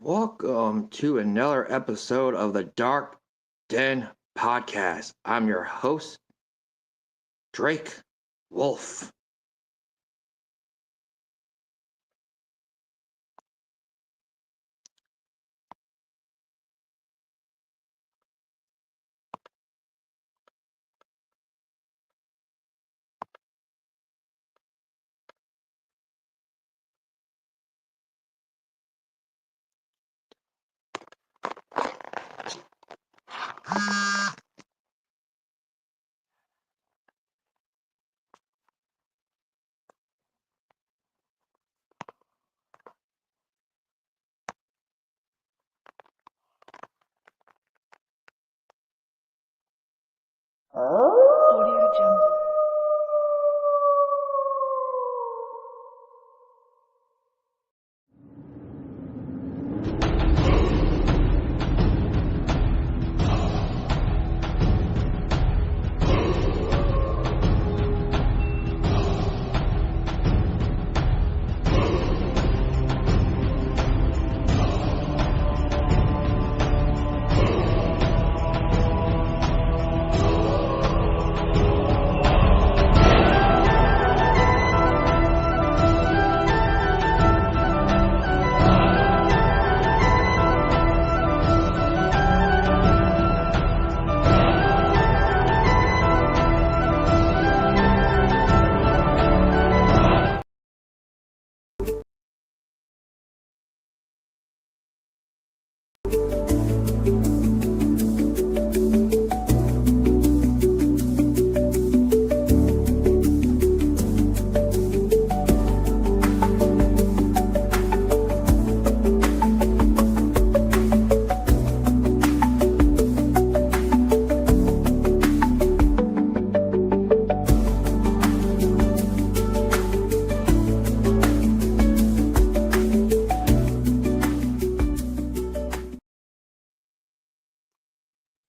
Welcome to another episode of the Dark Den Podcast. I'm your host, Drake Wolf. Audio Jungle.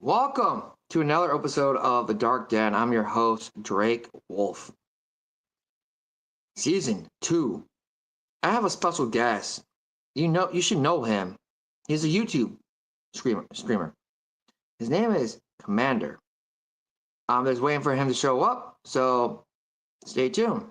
Welcome to another episode of the Dark Den. I'm your host, Drake Wolf. Season 2. I have a special guest. You should know him. He's a YouTube streamer. His name is Commander. I'm just waiting for him to show up, so stay tuned.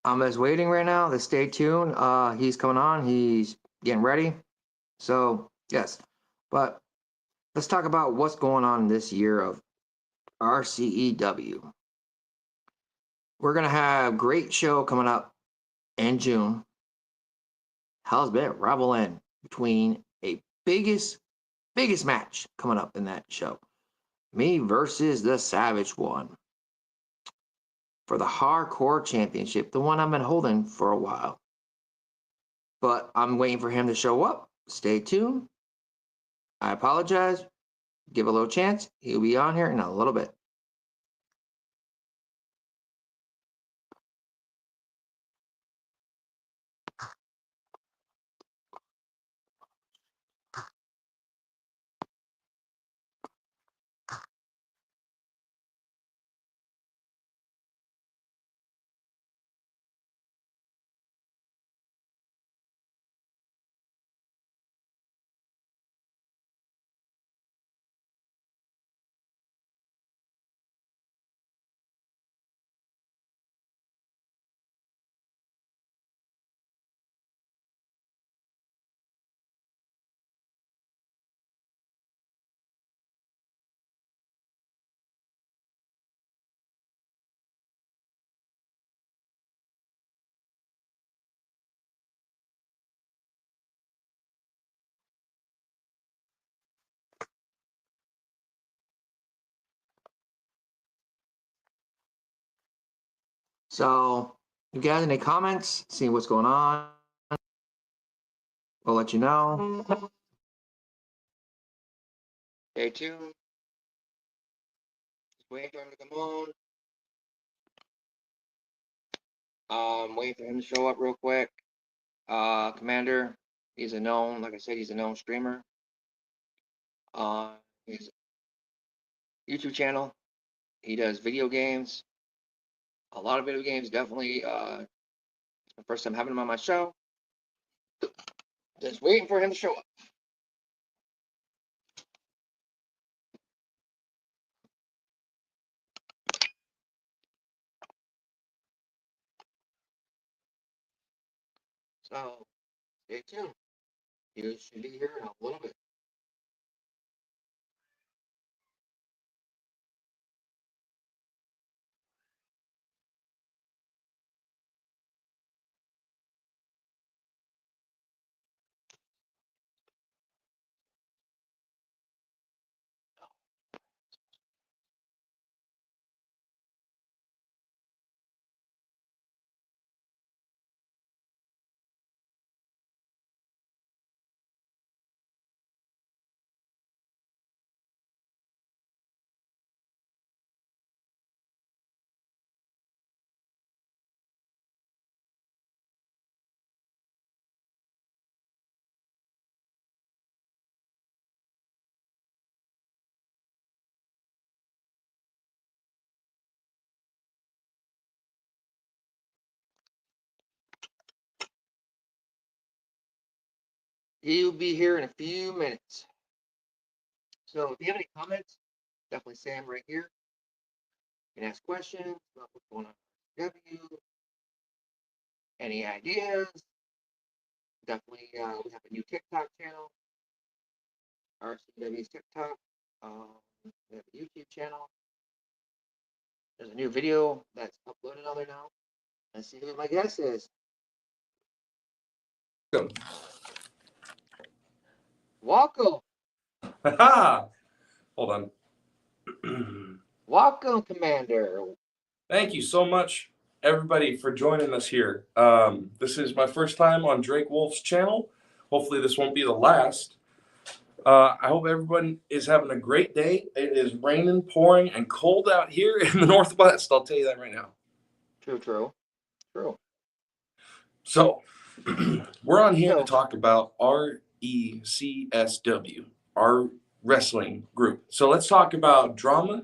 I'm just waiting right now. Just stay tuned. He's coming on. He's getting ready. So yes, but let's talk about what's going on this year of RCEW. We're gonna have a great show coming up in June. Hell's been reveling between a biggest match coming up in that show. Me versus the Savage One for the Hardcore Championship, the one I've been holding for a while. But I'm waiting for him to show up. Stay tuned. I apologize. Give a little chance. He'll be on here in a little bit. So, you guys any comments? Seeing what's going on? We'll let you know. Stay tuned. Just waiting for him to come on. Waiting for him to show up real quick. Commander, he's a known, like I said, he's a known streamer. His YouTube channel, he does video games. A lot of video games, definitely. It's my first time having him on my show. Just waiting for him to show up. So, stay tuned. You should be here in a little bit. He'll be here in a few minutes. So if you have any comments, definitely say them right here. You can ask questions about what's going on with W. Any ideas? Definitely, we have a new TikTok channel, RCW's TikTok. We have a YouTube channel. There's a new video that's uploaded on there now. Let's see who my guest is. Welcome. Hold on. Welcome, Commander. Thank you so much, everybody, for joining us here. This is my first time on Drake Wolf's channel. Hopefully this won't be the last. I hope everyone is having a great day. It is raining, pouring, and cold out here in the Northwest. I'll tell you that right now. True. So, we're on here to talk about RECSW, our wrestling group. So let's talk about drama,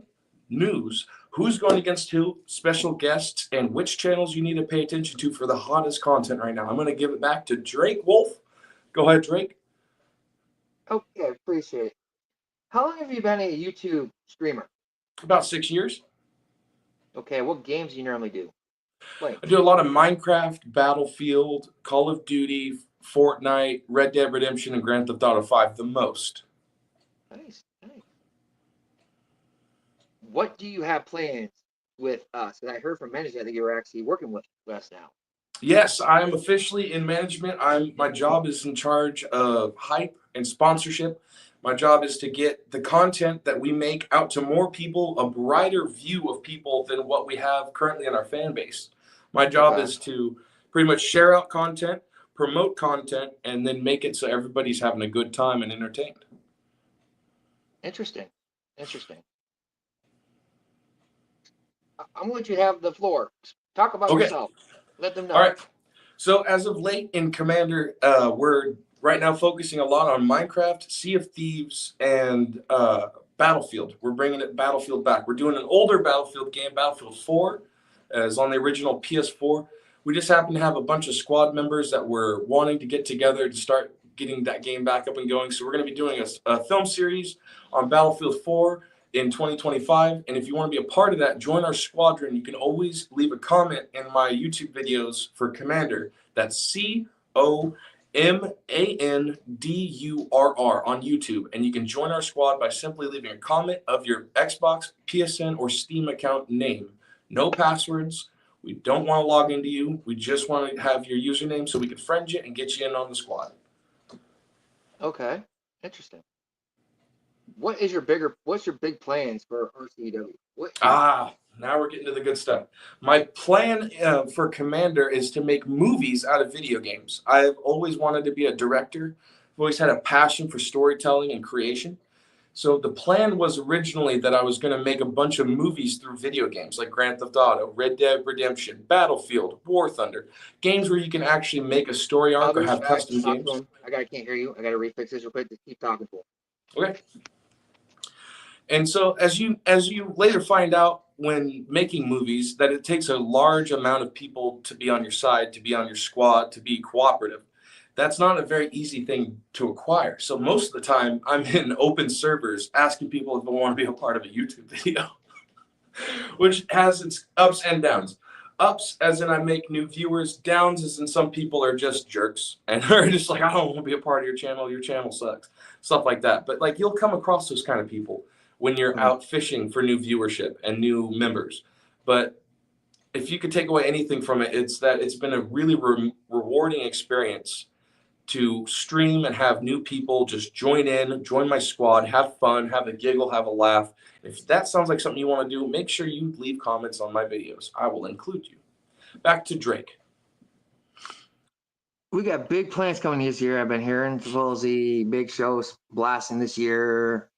news, who's going against who, special guests, and which channels you need to pay attention to for the hottest content right now. I'm going to give it back to Drake Wolf. Go ahead, Drake. Okay, appreciate it. How long have you been a YouTube streamer? About 6 years. Okay, what games do you normally do? I do a lot of Minecraft, Battlefield, Call of Duty, Fortnite, Red Dead Redemption, and Grand Theft Auto 5 the most. Nice. What do you have plans with us? I heard from management that you were actually working with us now. Yes, I am officially in management. My job is in charge of hype and sponsorship. My job is to get the content that we make out to more people, a brighter view of people than what we have currently in our fan base. My job is to pretty much share out content, promote content, and then make it so everybody's having a good time and entertained. Interesting. I'm going to let you have the floor. Talk about yourself. Let them know. All right. So as of late in Commander, we're right now focusing a lot on Minecraft, Sea of Thieves, and Battlefield. We're bringing Battlefield back. We're doing an older Battlefield game, Battlefield 4, is on the original PS4. We just happen to have a bunch of squad members that were wanting to get together to start getting that game back up and going. So we're going to be doing a film series on Battlefield 4 in 2025. And if you want to be a part of that, join our squadron. You can always leave a comment in my YouTube videos for Commander. That's COMANDURR on YouTube. And you can join our squad by simply leaving a comment of your Xbox, PSN, or Steam account name. No passwords. We don't want to log into you. We just want to have your username so we can friend you and get you in on the squad. Okay. Interesting. What's your big plans for RCW? Now we're getting to the good stuff. My plan for Commander is to make movies out of video games. I've always wanted to be a director. I've always had a passion for storytelling and creation. So the plan was originally that I was going to make a bunch of movies through video games like Grand Theft Auto, Red Dead Redemption, Battlefield, War Thunder, games where you can actually make a story arc or I'll have back. custom Talk to games. him. Can't hear you. I gotta refix this real quick. Just keep talking to him. Okay. And so as you later find out when making movies that it takes a large amount of people to be on your side, to be on your squad, to be cooperative. That's not a very easy thing to acquire. So most of the time I'm in open servers asking people if they want to be a part of a YouTube video, which has its ups and downs. Ups as in I make new viewers, downs as in some people are just jerks and are just like, I don't want to be a part of your channel sucks. Stuff like that. But like you'll come across those kind of people when you're out fishing for new viewership and new members. But if you could take away anything from it, it's that it's been a really rewarding experience to stream and have new people just join my squad, have fun, have a giggle, have a laugh. If that sounds like something you want to do, make sure you leave comments on my videos. I will include you. Back to Drake. We got big plans coming this year. I've been hearing, as well as the big shows blasting this year.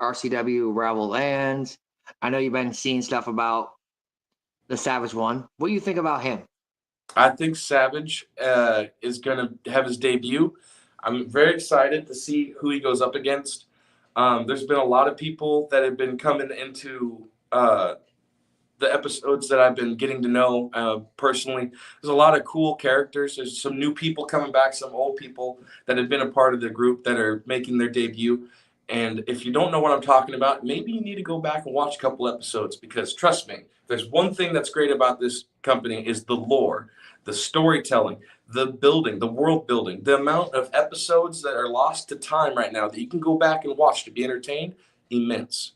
RCW Rival Lands. I know you've been seeing stuff about the Savage one. What do you think about him? I think Savage is going to have his debut. I'm very excited to see who he goes up against. There's been a lot of people that have been coming into the episodes that I've been getting to know personally. There's a lot of cool characters. There's some new people coming back, some old people that have been a part of the group that are making their debut. And if you don't know what I'm talking about, maybe you need to go back and watch a couple episodes because trust me, there's one thing that's great about this company is the lore, the storytelling, the building, the world building, the amount of episodes that are lost to time right now that you can go back and watch to be entertained, immense.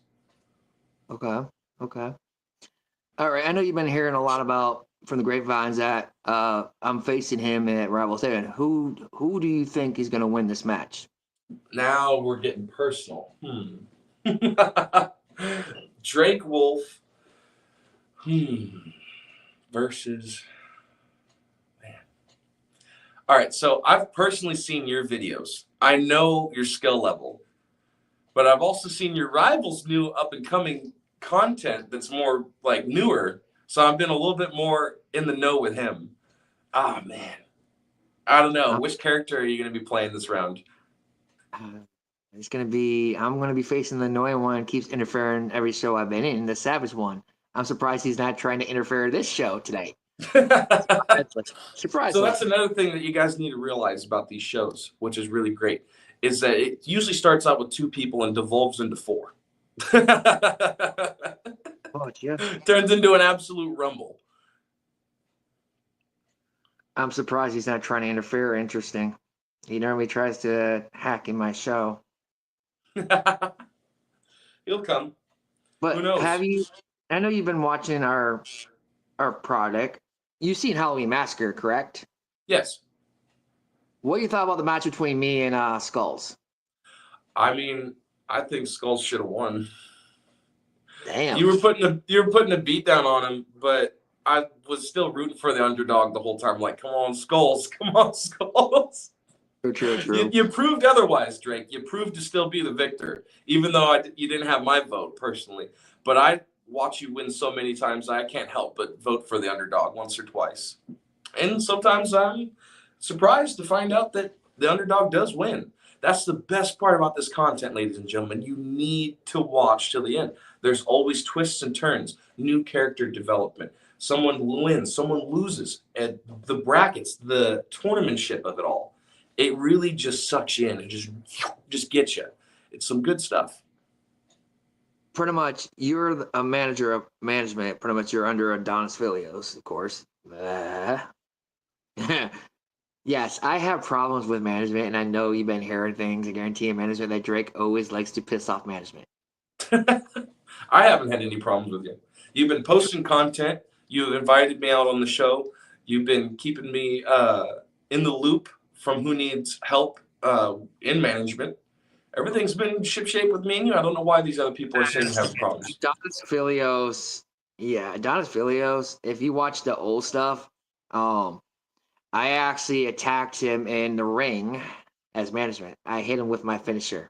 Okay. All right. I know you've been hearing a lot about from the grapevines that I'm facing him at Rival 7. Who do you think is going to win this match? Now we're getting personal. Drake Wolf versus man. All right, so I've personally seen your videos. I know your skill level, but I've also seen your rival's new up and coming content that's more like newer. So I've been a little bit more in the know with him. Ah, man. I don't know. Which character are you going to be playing this round? I'm going to be facing the annoying one keeps interfering every show I've been in, the Savage one. I'm surprised he's not trying to interfere this show today. Surprise. So that's another thing that you guys need to realize about these shows, which is really great, is that it usually starts out with 2 people and devolves into 4. Oh, yeah. Turns into an absolute rumble. I'm surprised he's not trying to interfere. Interesting. He normally tries to hack in my show. He'll come. But who knows? I know you've been watching our product. You've seen Halloween Massacre, correct? Yes. What do you thought about the match between me and Skulls? I mean, I think Skulls should have won. Damn. You were putting a beat down on him, but I was still rooting for the underdog the whole time. Like, come on, Skulls. Come on, Skulls. True. You proved otherwise, Drake. You proved to still be the victor, even though you didn't have my vote personally. But I watch you win so many times, I can't help but vote for the underdog once or twice. And sometimes I'm surprised to find out that the underdog does win. That's the best part about this content, ladies and gentlemen. You need to watch till the end. There's always twists and turns, new character development. Someone wins, someone loses. And the brackets, the tournamentship of it all, it really just sucks you in and just gets you. It's some good stuff. Pretty much, you're a manager of management. Pretty much, you're under Adonis Filios, of course. Yes, I have problems with management, and I know you've been hearing things. I guarantee you, management that Drake always likes to piss off management. I haven't had any problems with you. You've been posting content. You've invited me out on the show. You've been keeping me in the loop from who needs help in management. Everything's been shipshape with me and you. I don't know why these other people are saying they have problems. Adonis Filios Yeah, Adonis Filios, if you watch the old stuff, um, I actually attacked him in the ring as management. I hit him with my finisher.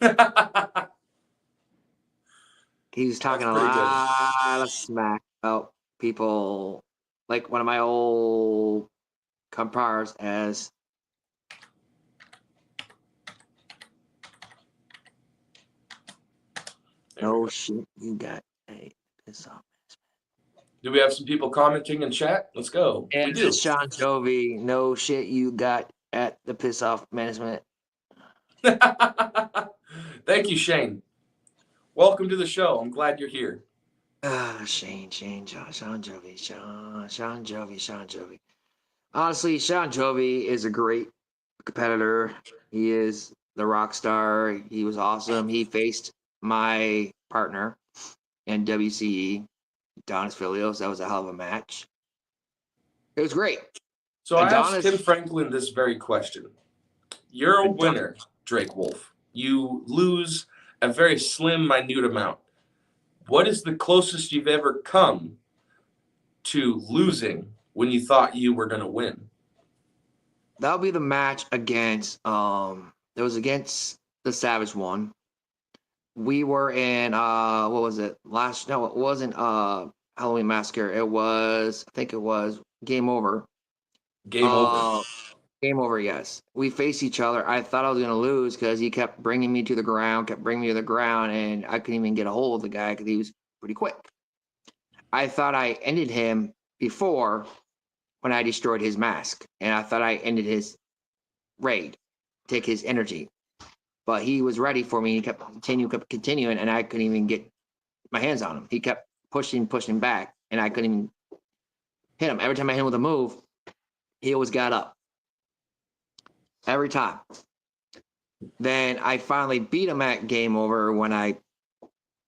That's He was talking a pretty good. lot of smack about people, like one of my old compars as There we no go. shit you got. Hey, piss off. Do we have some people commenting in chat? Let's go. And We do. Sean Jovi, no shit you got at the piss off management. Thank you, Shane. Welcome to the show. I'm glad you're here. Shane, Sean Jovi, Sean Jovi. Honestly, Sean Jovi is a great competitor. He is the rock star. He was awesome. He faced my partner in WCE, Adonis Filios. That was a hell of a match. It was great. So I asked Tim Adonis, Franklin this very question. You're a Adonis winner, Drake Wolf. You lose a very slim, minute amount. What is the closest you've ever come to losing when you thought you were going to win? that'll be the match against it was against the Savage one. We were in what was it? It wasn't Halloween Massacre. I think it was Game Over. Game over. Uh Game Over, yes. We faced each other. I thought I was gonna lose because he kept bringing me to the ground, and I couldn't even get a hold of the guy because he was pretty quick. I thought I ended him before when I destroyed his mask, and I thought I ended his raid, take his energy. But he was ready for me. He kept continuing, and I couldn't even get my hands on him. He kept pushing back, and I couldn't even hit him. Every time I hit him with a move, he always got up. Every time. Then I finally beat him at Game Over when I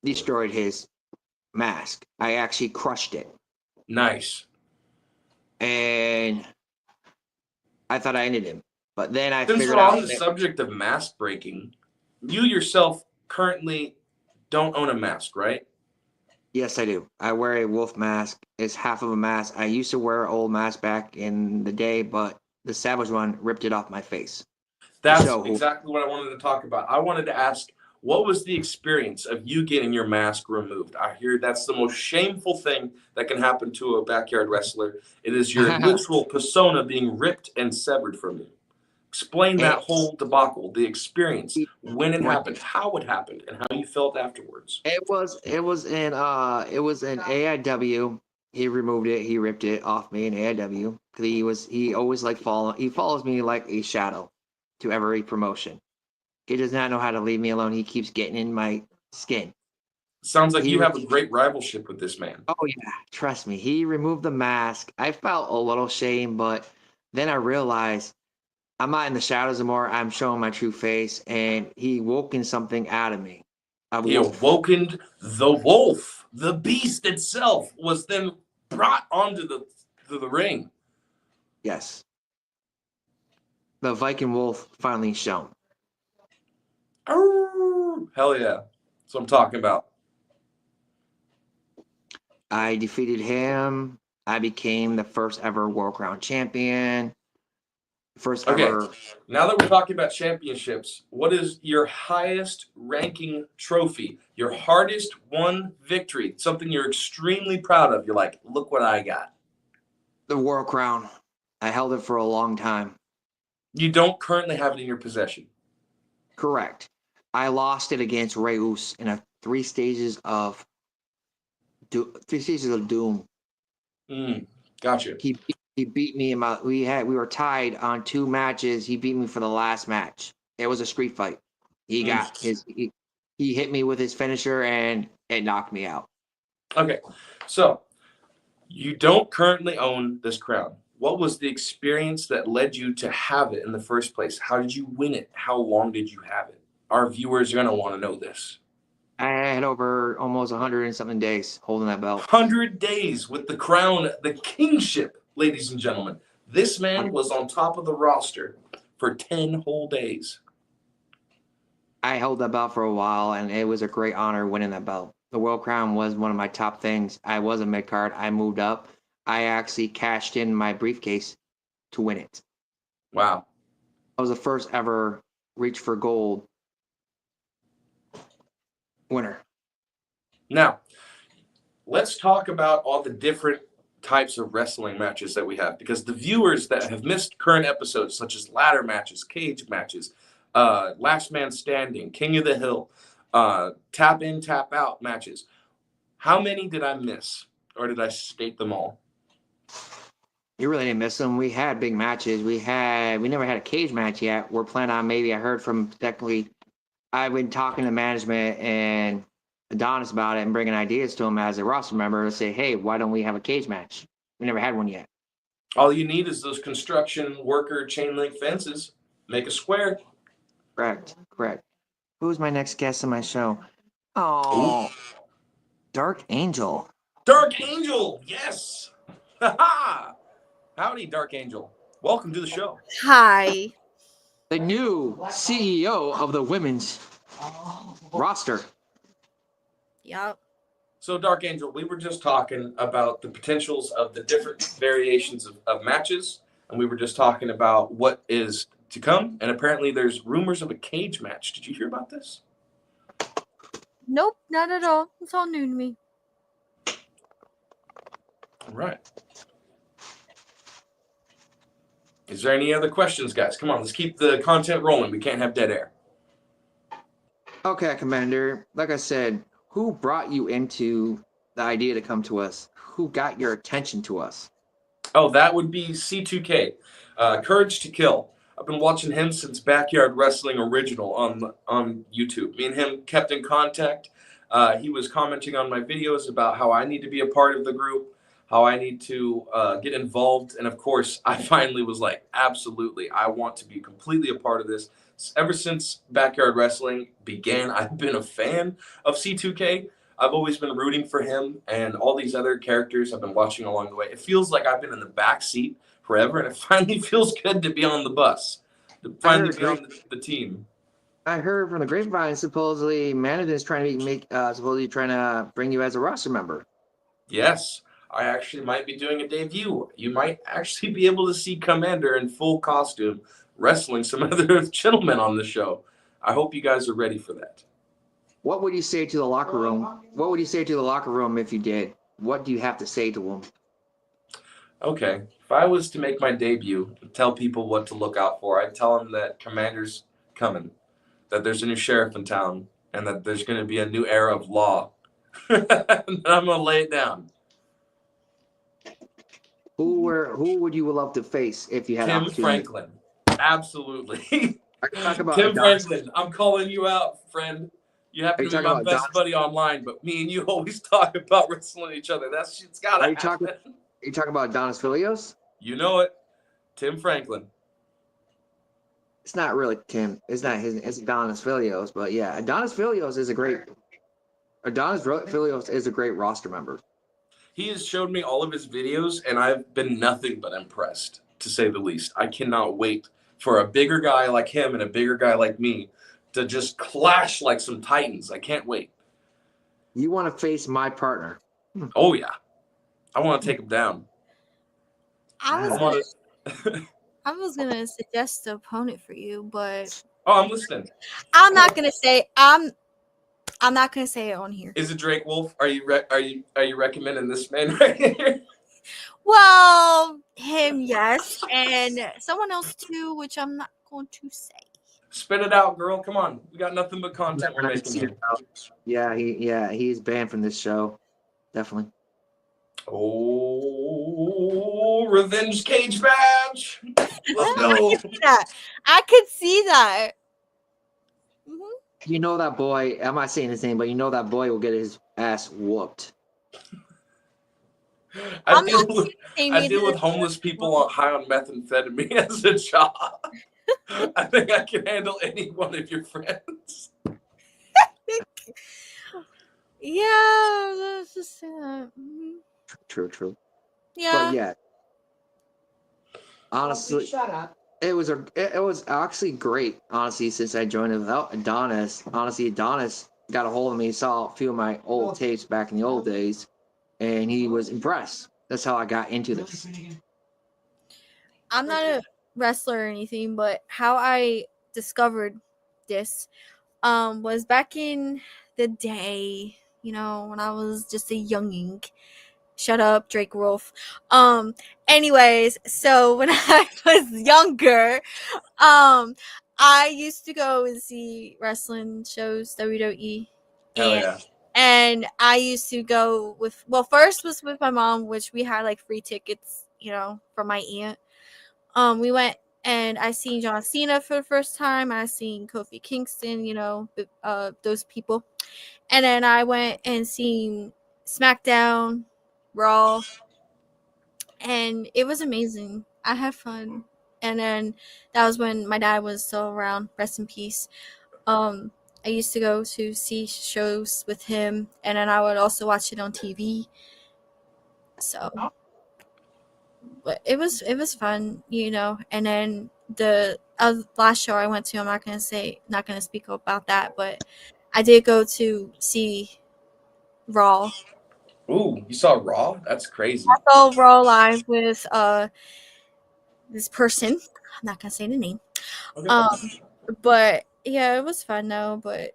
destroyed his mask. I actually crushed it. Nice. And I thought I ended him. But then I Since figured we're out on the that, subject of mask breaking, you yourself currently don't own a mask, right? yes, I do. I wear a wolf mask. It's half of a mask. I used to wear an old mask back in the day, but the Savage one ripped it off my face to That's show who. exactly what I wanted to talk about. I wanted to ask, what was the experience of you getting your mask removed? I hear that's the most shameful thing that can happen to a backyard wrestler. It is your literal persona being ripped and severed from you. Explain that it, whole debacle, the experience, when it when happened, how it happened, and how you felt afterwards. it was in AIW. He removed it. He ripped it off me in AIW because he always he follows me like a shadow to every promotion. He does not know how to leave me alone. He keeps getting in my skin. Sounds like He you have a great rivalship with this man. Oh yeah, trust me. He removed the mask. I felt a little shame, but then I realized I'm not in the shadows anymore. I'm showing my true face, and he woken something out of me. A He wolf. awokened the wolf. The beast itself was then brought onto the ring. Yes. The Viking wolf finally shown. Arr! Hell yeah. That's what I'm talking about. I defeated him. I became the first ever World Crown champion. First Okay, ever. now that we're talking about championships, what is your highest ranking trophy? Your hardest won victory? Something you're extremely proud of. You're like, look what I got. The World Crown. I held it for a long time. You don't currently have it in your possession. Correct. I lost it against Ray Us in a three stages of doom. Gotcha. He beat me in my we were tied on two matches. He beat me for the last match. It was a street fight. He Mm. got he hit me with his finisher and it knocked me out. Okay, so you don't currently own this crown. What was the experience that led you to have it in the first place? How did you win it? How long did you have it? Our viewers are going to want to know this. I had over almost 100 and something days holding that belt. 100 days with the crown, the kingship, ladies and gentlemen. This man was on top of the roster for 10 whole days. I held that belt for a while and it was a great honor winning that belt. The World Crown was one of my top things. I was a mid card. I moved up. I actually cashed in my briefcase to win it. Wow. I was the first ever reach for gold winner. Now, let's talk about all the different types of wrestling matches that we have, because the viewers that have missed current episodes, such as ladder matches, cage matches, last man standing, King of the Hill, tap in, tap out matches, how many did I miss, or did I state them all? You really didn't miss them. We had big matches. We never had a cage match yet. We're planning on, maybe I heard from technically, I've been talking to management and Adonis about it and bringing ideas to him as a roster member to say, hey, why don't we have a cage match? We never had one yet. All you need is those construction worker chain link fences. Make a square. Correct. Who's my next guest on my show? Oh, Ooh. Dark Angel. Dark Angel, yes. Howdy, Dark Angel. Welcome to the show. Hi. The new CEO of the women's roster. Yep. So, Dark Angel, we were just talking about the potentials of the different variations of matches, and we were just talking about what is to come, and apparently there's rumors of a cage match. Did you hear about this? Nope, not at all. It's all new to me. All right. Is there any other questions, guys? Come on, let's keep the content rolling. We can't have dead air. Okay, Commander. Like I said, who brought you into the idea to come to us? Who got your attention to us? Oh, that would be C2K, Courage to Kill. I've been watching him since Backyard Wrestling Original on YouTube. Me and him kept in contact. He was commenting on my videos about how I need to be a part of the group, how I need to get involved. And of course, I finally was like, absolutely, I want to be completely a part of this. Ever since Backyard Wrestling began, I've been a fan of C2K. I've always been rooting for him and all these other characters I've been watching along the way. It feels like I've been in the back seat forever, and it finally feels good to be on the bus, to finally be on the team. I heard from the grapevine supposedly management is trying to supposedly trying to bring you as a roster member. Yes, I actually might be doing a debut. You might actually be able to see Commander in full costume wrestling some other gentlemen on the show. I hope you guys are ready for that. What would you say to the locker room? What would you say to the locker room if you did? What do you have to say to them? Okay, if I was to make my debut and tell people what to look out for, I'd tell them that Commander's coming, that there's a new sheriff in town, and that there's going to be a new era of law. And I'm going to lay it down. Who would you love to face if you had Tim opportunity? Franklin. Absolutely. I can talk about Tim Adonis. Franklin, I'm calling you out, friend. You happen to be my best buddy online, but me and you always talk about wrestling each other. That shit's got to happen. Are you talking about Adonis Filios? You know it. Tim Franklin. It's not really Tim. It's not his. It's Adonis Filios. But yeah, Adonis Filios is a great roster member. He has showed me all of his videos, and I've been nothing but impressed, to say the least. I cannot wait for a bigger guy like him and a bigger guy like me to just clash like some titans. I can't wait. You want to face my partner? Oh, yeah. I want to take him down. I was gonna suggest an opponent for you, but oh, I'm listening. I'm not gonna say it on here. Is it Drake Wolf? Are you recommending this man right here? Well, him, yes, and someone else too, which I'm not going to say. Spit it out, girl. Come on. We got nothing but content we're making here. Yeah, he's banned from this show. Definitely. Oh, revenge cage match. Let's go. I could see that. You know that boy, I'm not saying his name, but you know that boy will get his ass whooped. I deal with homeless people high on methamphetamine as a job. I think I can handle any one of your friends. Yeah, let's just say that. True. Yeah. But yeah. Honestly, shut up. It was actually great, honestly, since I joined without Adonis. Honestly, Adonis got a hold of me, saw a few of my old tapes back in the old days, and he was impressed. That's how I got into this. I'm not a wrestler or anything, but how I discovered this was back in the day, when I was just a younging. Shut up, Drake Wolf. Anyways, so when I was younger, I used to go and see wrestling shows, WWE, Hell and yeah. and I used to go with, first was with my mom, which we had like free tickets, from my aunt. We went and I seen John Cena for the first time. I seen Kofi Kingston, those people, and then I went and seen SmackDown, Raw, and it was amazing. I had fun, and then that was when my dad was still around. Rest in peace. Um, I used to go to see shows with him, and then I would also watch it on TV. So, but it was fun, And then the last show I went to, I'm not gonna speak about that, but I did go to see Raw. Ooh, you saw Raw? That's crazy. I saw Raw live with this person. I'm not gonna say the name. Okay. But yeah, it was fun though. But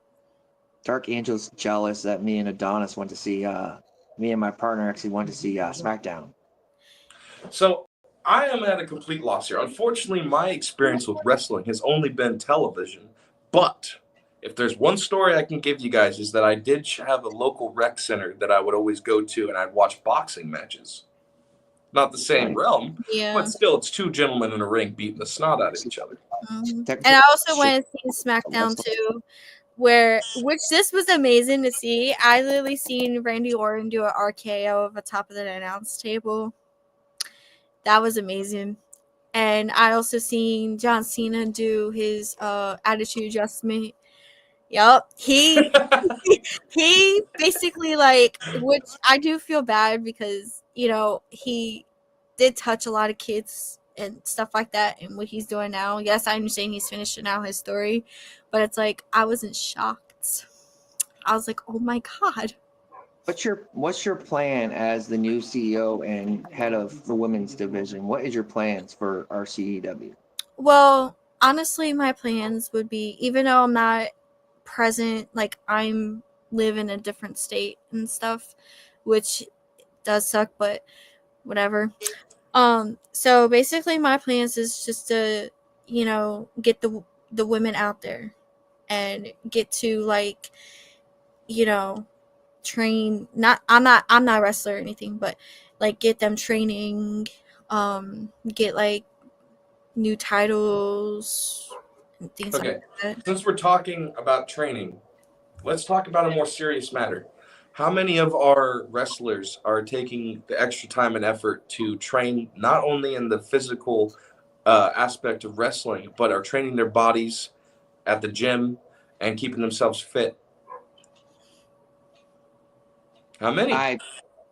Dark Angel's jealous that me and Adonis went to see. Me and my partner actually went to see SmackDown. So I am at a complete loss here. Unfortunately, my experience with wrestling has only been television. But if there's one story I can give you guys is that I did have a local rec center that I would always go to, and I'd watch boxing matches. Not the same Right. realm, yeah, but still, it's two gentlemen in a ring beating the snot out of each other. and I also went and seen SmackDown too, which this was amazing to see. I literally seen Randy Orton do an RKO of the top of the announce table. That was amazing. And I also seen John Cena do his attitude adjustment. Yup. He basically, like, which I do feel bad because, he did touch a lot of kids and stuff like that, and what he's doing now. Yes, I understand he's finishing out his story, but it's like I wasn't shocked. I was like, oh my god. What's your plan as the new CEO and head of the women's division? What is your plans for RCEW? Well, honestly, my plans would be, even though I'm not present, like I'm live in a different state and stuff, which does suck, but whatever. So basically my plans is just to, get the women out there and get to, like, you know, train, not I'm not a wrestler or anything, but like get them training, get like new titles and things Okay, like that. since we're talking about training, let's talk about a more serious matter. How many of our wrestlers are taking the extra time and effort to train not only in the physical aspect of wrestling, but are training their bodies at the gym and keeping themselves fit? How many? I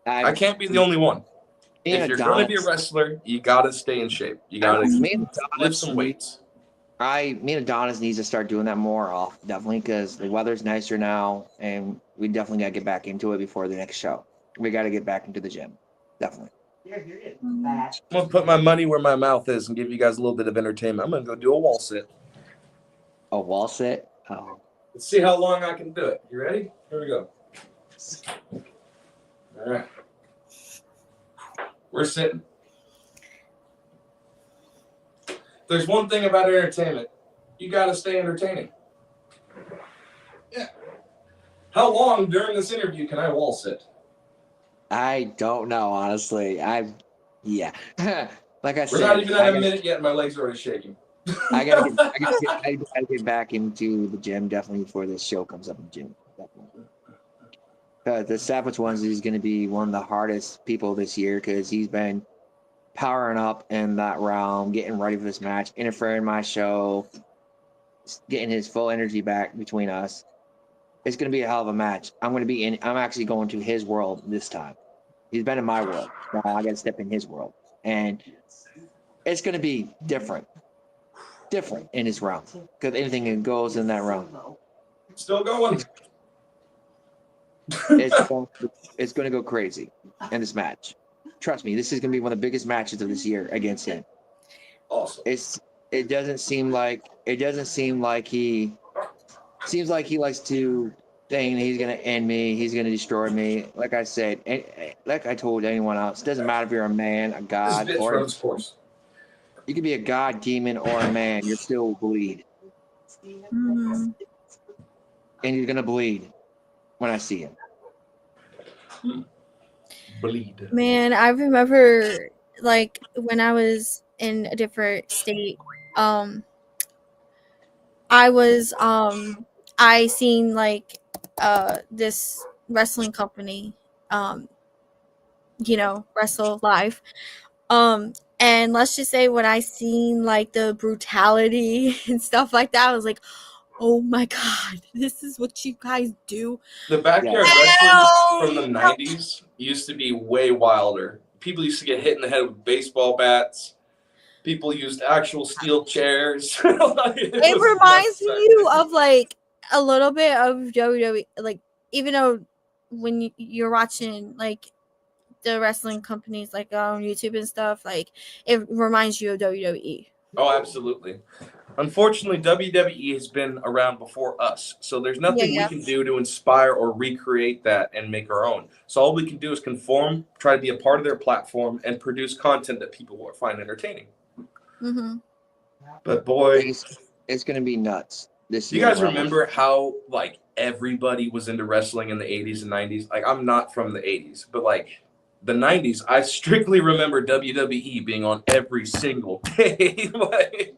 I can't be the only one. me If and you're going to be a Adonis, wrestler, you got to stay in shape. You got to me and lift Adonis, some weights. me and Adonis needs to start doing that more off, definitely, because the weather's nicer now, and we definitely got to get back into it before the next show. We got to get back into the gym, definitely. Mm. I'm going to put my money where my mouth is and give you guys a little bit of entertainment. I'm going to go do a wall sit. A wall sit. Oh, Let's see how long I can do it. You ready? Here we go. All right. We're sitting. There's one thing about entertainment. You got to stay entertaining. Yeah. How long during this interview can I wall sit? I don't know, honestly. Yeah. Like I We're said, not even at a minute yet, and my legs are already shaking. I gotta get back into the gym definitely before this show comes up in June. Definitely. The Savage ones is going to be one of the hardest people this year because he's been powering up in that realm, getting ready for this match, interfering in my show, getting his full energy back between us. It's going to be a hell of a match. I'm actually going to his world this time. He's been in my world. Now I got to step in his world, and it's going to be different in his realm because anything goes in that realm. Still going. It's going to go crazy in this match. Trust me, this is going to be one of the biggest matches of this year against him. Awesome. It doesn't seem like he seems like he likes to think he's going to end me, he's going to destroy me. Like I said, like I told anyone else, it doesn't matter if you're a man, a This god, bitch or runs course. you could be a god, demon, or a man. You're still bleed, Mhm. and you're going to bleed when I see him. Bleed. Man, I remember like when I was in a different state, I was I seen like this wrestling company wrestle live. And let's just say when I seen like the brutality and stuff like that, I was like, oh my god, this is what you guys do. The backyard wrestling from the 90s used to be way wilder. People used to get hit in the head with baseball bats. People used actual steel chairs. It reminds you of like a little bit of WWE, like even though when you're watching like the wrestling companies like on YouTube and stuff, like it reminds you of WWE. Oh, absolutely. Unfortunately, WWE has been around before us, so there's nothing we can do to inspire or recreate that and make our own. So all we can do is conform, try to be a part of their platform, and produce content that people will find entertaining. Mm-hmm. But boy, it's going to be nuts this do you year. guys remember how like everybody was into wrestling in the 80s and 90s? Like I'm not from the 80s, but like the 90s, I strictly remember WWE being on every single day. Like,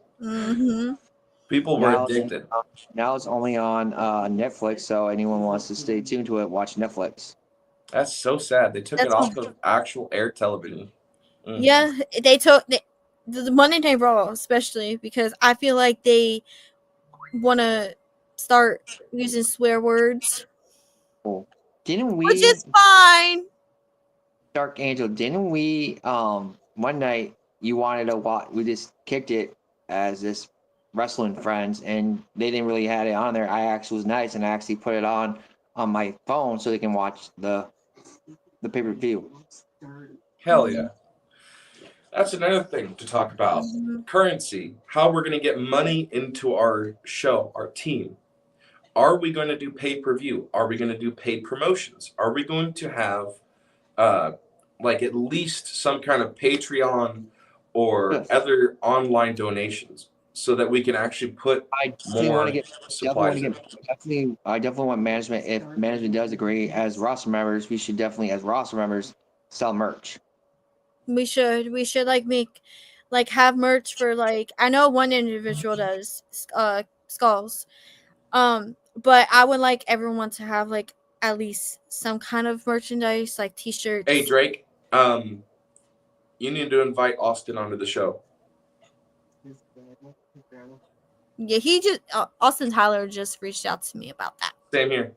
people were addicted. Now it's only on Netflix, so anyone wants to stay tuned to it, watch Netflix. That's so sad. They took it off of actual air television. Yeah, they took the Monday Night Raw, especially because I feel like they want to start using swear words. Cool. Didn't we? Which is fine. Dark Angel, didn't we? One night you wanted to watch. We just kicked it as this wrestling friends, and they didn't really have it on there. I actually was nice, and I actually put it on my phone so they can watch the pay-per-view. Hell yeah. That's another thing to talk about. Currency, how we're going to get money into our show, our team. Are we going to do pay-per-view? Are we going to do paid promotions? Are we going to have like at least some kind of Patreon or other online donations so that we can actually put more supplies in? I definitely want management. If management does agree, as roster members, we should definitely, as roster members, sell merch. We should like have merch for like I know one individual does skulls, but I would like everyone to have like at least some kind of merchandise like t-shirts. Hey Drake, you need to invite Austin onto the show. Yeah, he just Austin Tyler just reached out to me about that. Same here.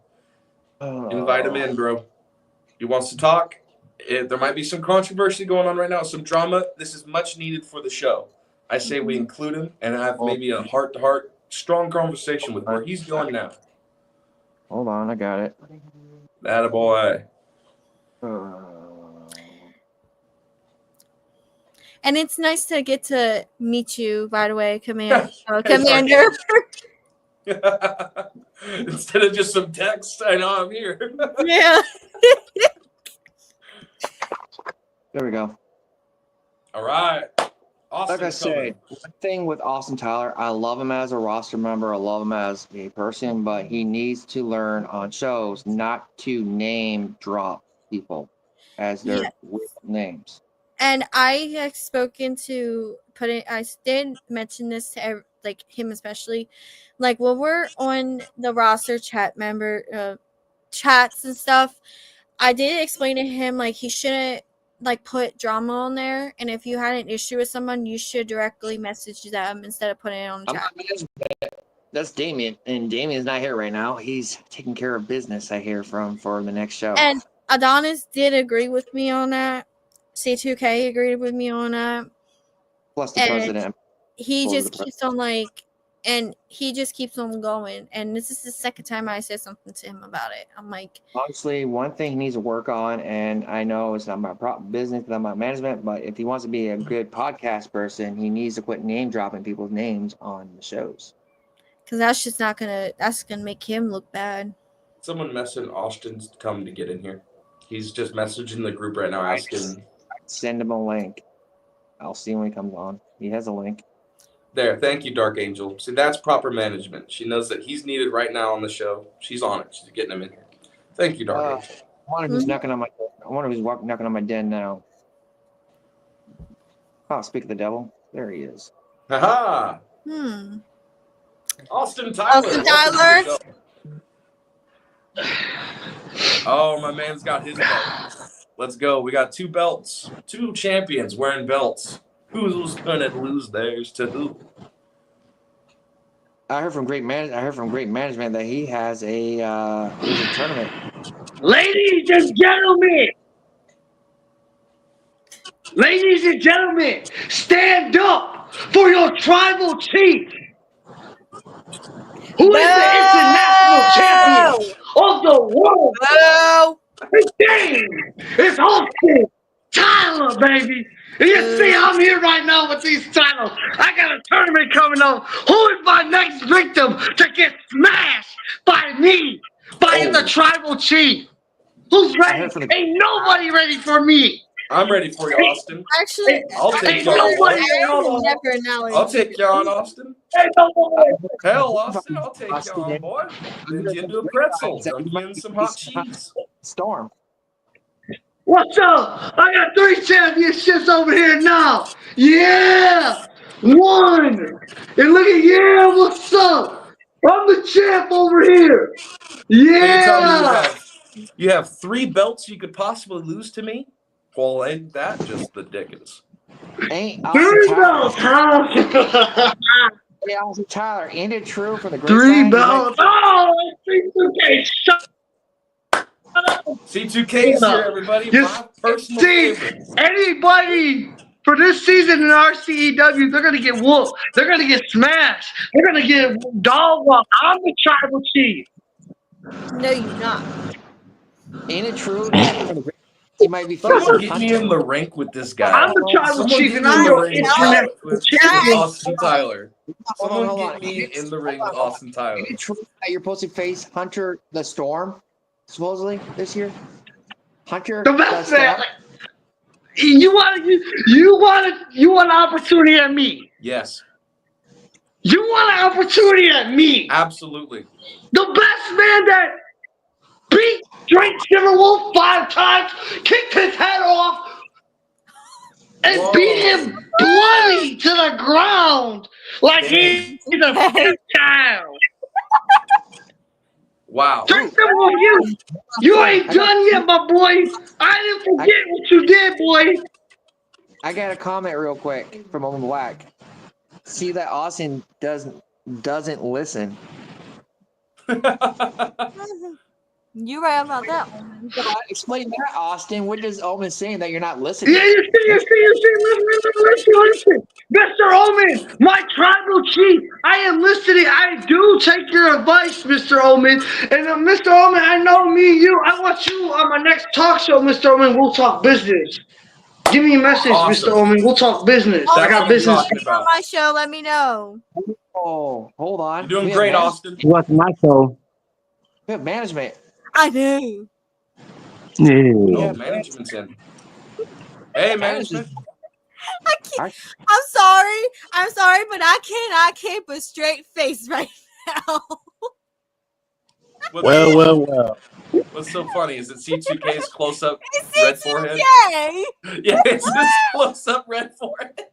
Invite him in, bro. He wants to talk. There might be some controversy going on right now, some drama. This is much needed for the show. I say we include him and have maybe a heart-to-heart, strong conversation with where he's going now. Hold on, I got it. Attaboy. And it's nice to get to meet you right away, Commander. Instead of just some text, I know I'm here. Yeah. There we go. All right. Austin's like I said, one thing with Austin Tyler, I love him as a roster member. I love him as a person, but he needs to learn on shows not to name drop people as their names. And I have spoken to I did mention this to like him especially, like when we're on the roster chats and stuff. I did explain to him like he shouldn't like put drama on there, and if you had an issue with someone, you should directly message them instead of putting it on chat. That's Damien, and Damien's not here right now. He's taking care of business. I hear for the next show. And Adonis did agree with me on that. C2K agreed with me on that. Plus the president. He just keeps on like and he just keeps on going. And this is the second time I said something to him about it. I'm like, Honestly, one thing he needs to work on, and I know it's not my business, not my management, but if he wants to be a good podcast person, he needs to quit name dropping people's names on the shows. because that's gonna make him look bad. Someone messaged Austin to tell him to get in here. He's just messaging the group right now asking. Send him a link. I'll see when he comes on. He has a link. There, thank you, Dark Angel. See, that's proper management. She knows that he's needed right now on the show. She's on it. She's getting him in here. Thank you, Dark Angel. I wonder who's knocking on my. I wonder who's knocking on my den now. Oh, speak of the devil, there he is. Haha! Austin Tyler. Austin Tyler. Oh, my man's got his belt. Let's go. We got 2 belts. 2 champions wearing belts. Who's gonna lose theirs to who? I heard from great management that he has a tournament. Ladies and gentlemen, stand up for your tribal chief, who is the international champion of the world. His name is Austin Tyler, baby. And you see, I'm here right now with these titles. I got a tournament coming up. Who is my next victim to get smashed by me, by the tribal chief? Who's ready? Ain't nobody ready for me. I'm ready for you, Austin. Actually, I'll take you on. I'll take you on, Austin. Hell, Austin, I'll take you on, boy. Then you into a pretzel. Dunk you in some hot cheese. Storm. What's up? I got 3 championships over here now. Yeah, 1. And look at what's up? I'm the champ over here. Yeah. You have 3 belts you could possibly lose to me? Well, ain't that just the dickens? Ain't 3 belts, huh? Hey, Austin Tyler, ain't it true for the great 3 belts. Oh, C2K, shut up. C2K's here, everybody. My personal favorite. Anybody for this season in RCEW, they're gonna get whooped. They're gonna get smashed. They're gonna get dog walked. I'm the tribal chief. no, you're not. Ain't it true that he might be Someone get me in the rink with this guy. I'm the tribal chief, and I'm your internet champion. Austin Tyler. Someone Hold on. get me in the ring with Austin Tyler. Is it true that you're supposed to face Hunter the Storm, supposedly this year? Hunter The best man. You want an opportunity at me? Yes, You want an opportunity at me? absolutely. The best man that beat Drake Silverwolf 5 times, kicked his head off, and beat him bloody to the ground like he's a child. Wow. Drake Silverwolf, you ain't done yet, my boy. I didn't forget what you did, boy. I got a comment real quick from Owen Black. See that Austin doesn't listen. You're right about that one. Explain that, Austin. What does Omen saying that you're not listening? Yeah, you see, listen. Mr. Omen, my tribal chief, I am listening. I do take your advice, Mr. Omen. And Mr. Omen, I know me and you. I want you on my next talk show, Mr. Omen. We'll talk business. Give me a message, Awesome. Mr. Omen. We'll talk business. I got business. On my show, let me know. Oh, hold on. You're doing great, Austin. What's my show? We have management. I do. Oh, management's in. Hey, management. I can't. I'm sorry, but I cannot keep a straight face right now. Well. What's so funny is that C2K's close-up red forehead. Yay! Yeah, it's just close-up red forehead.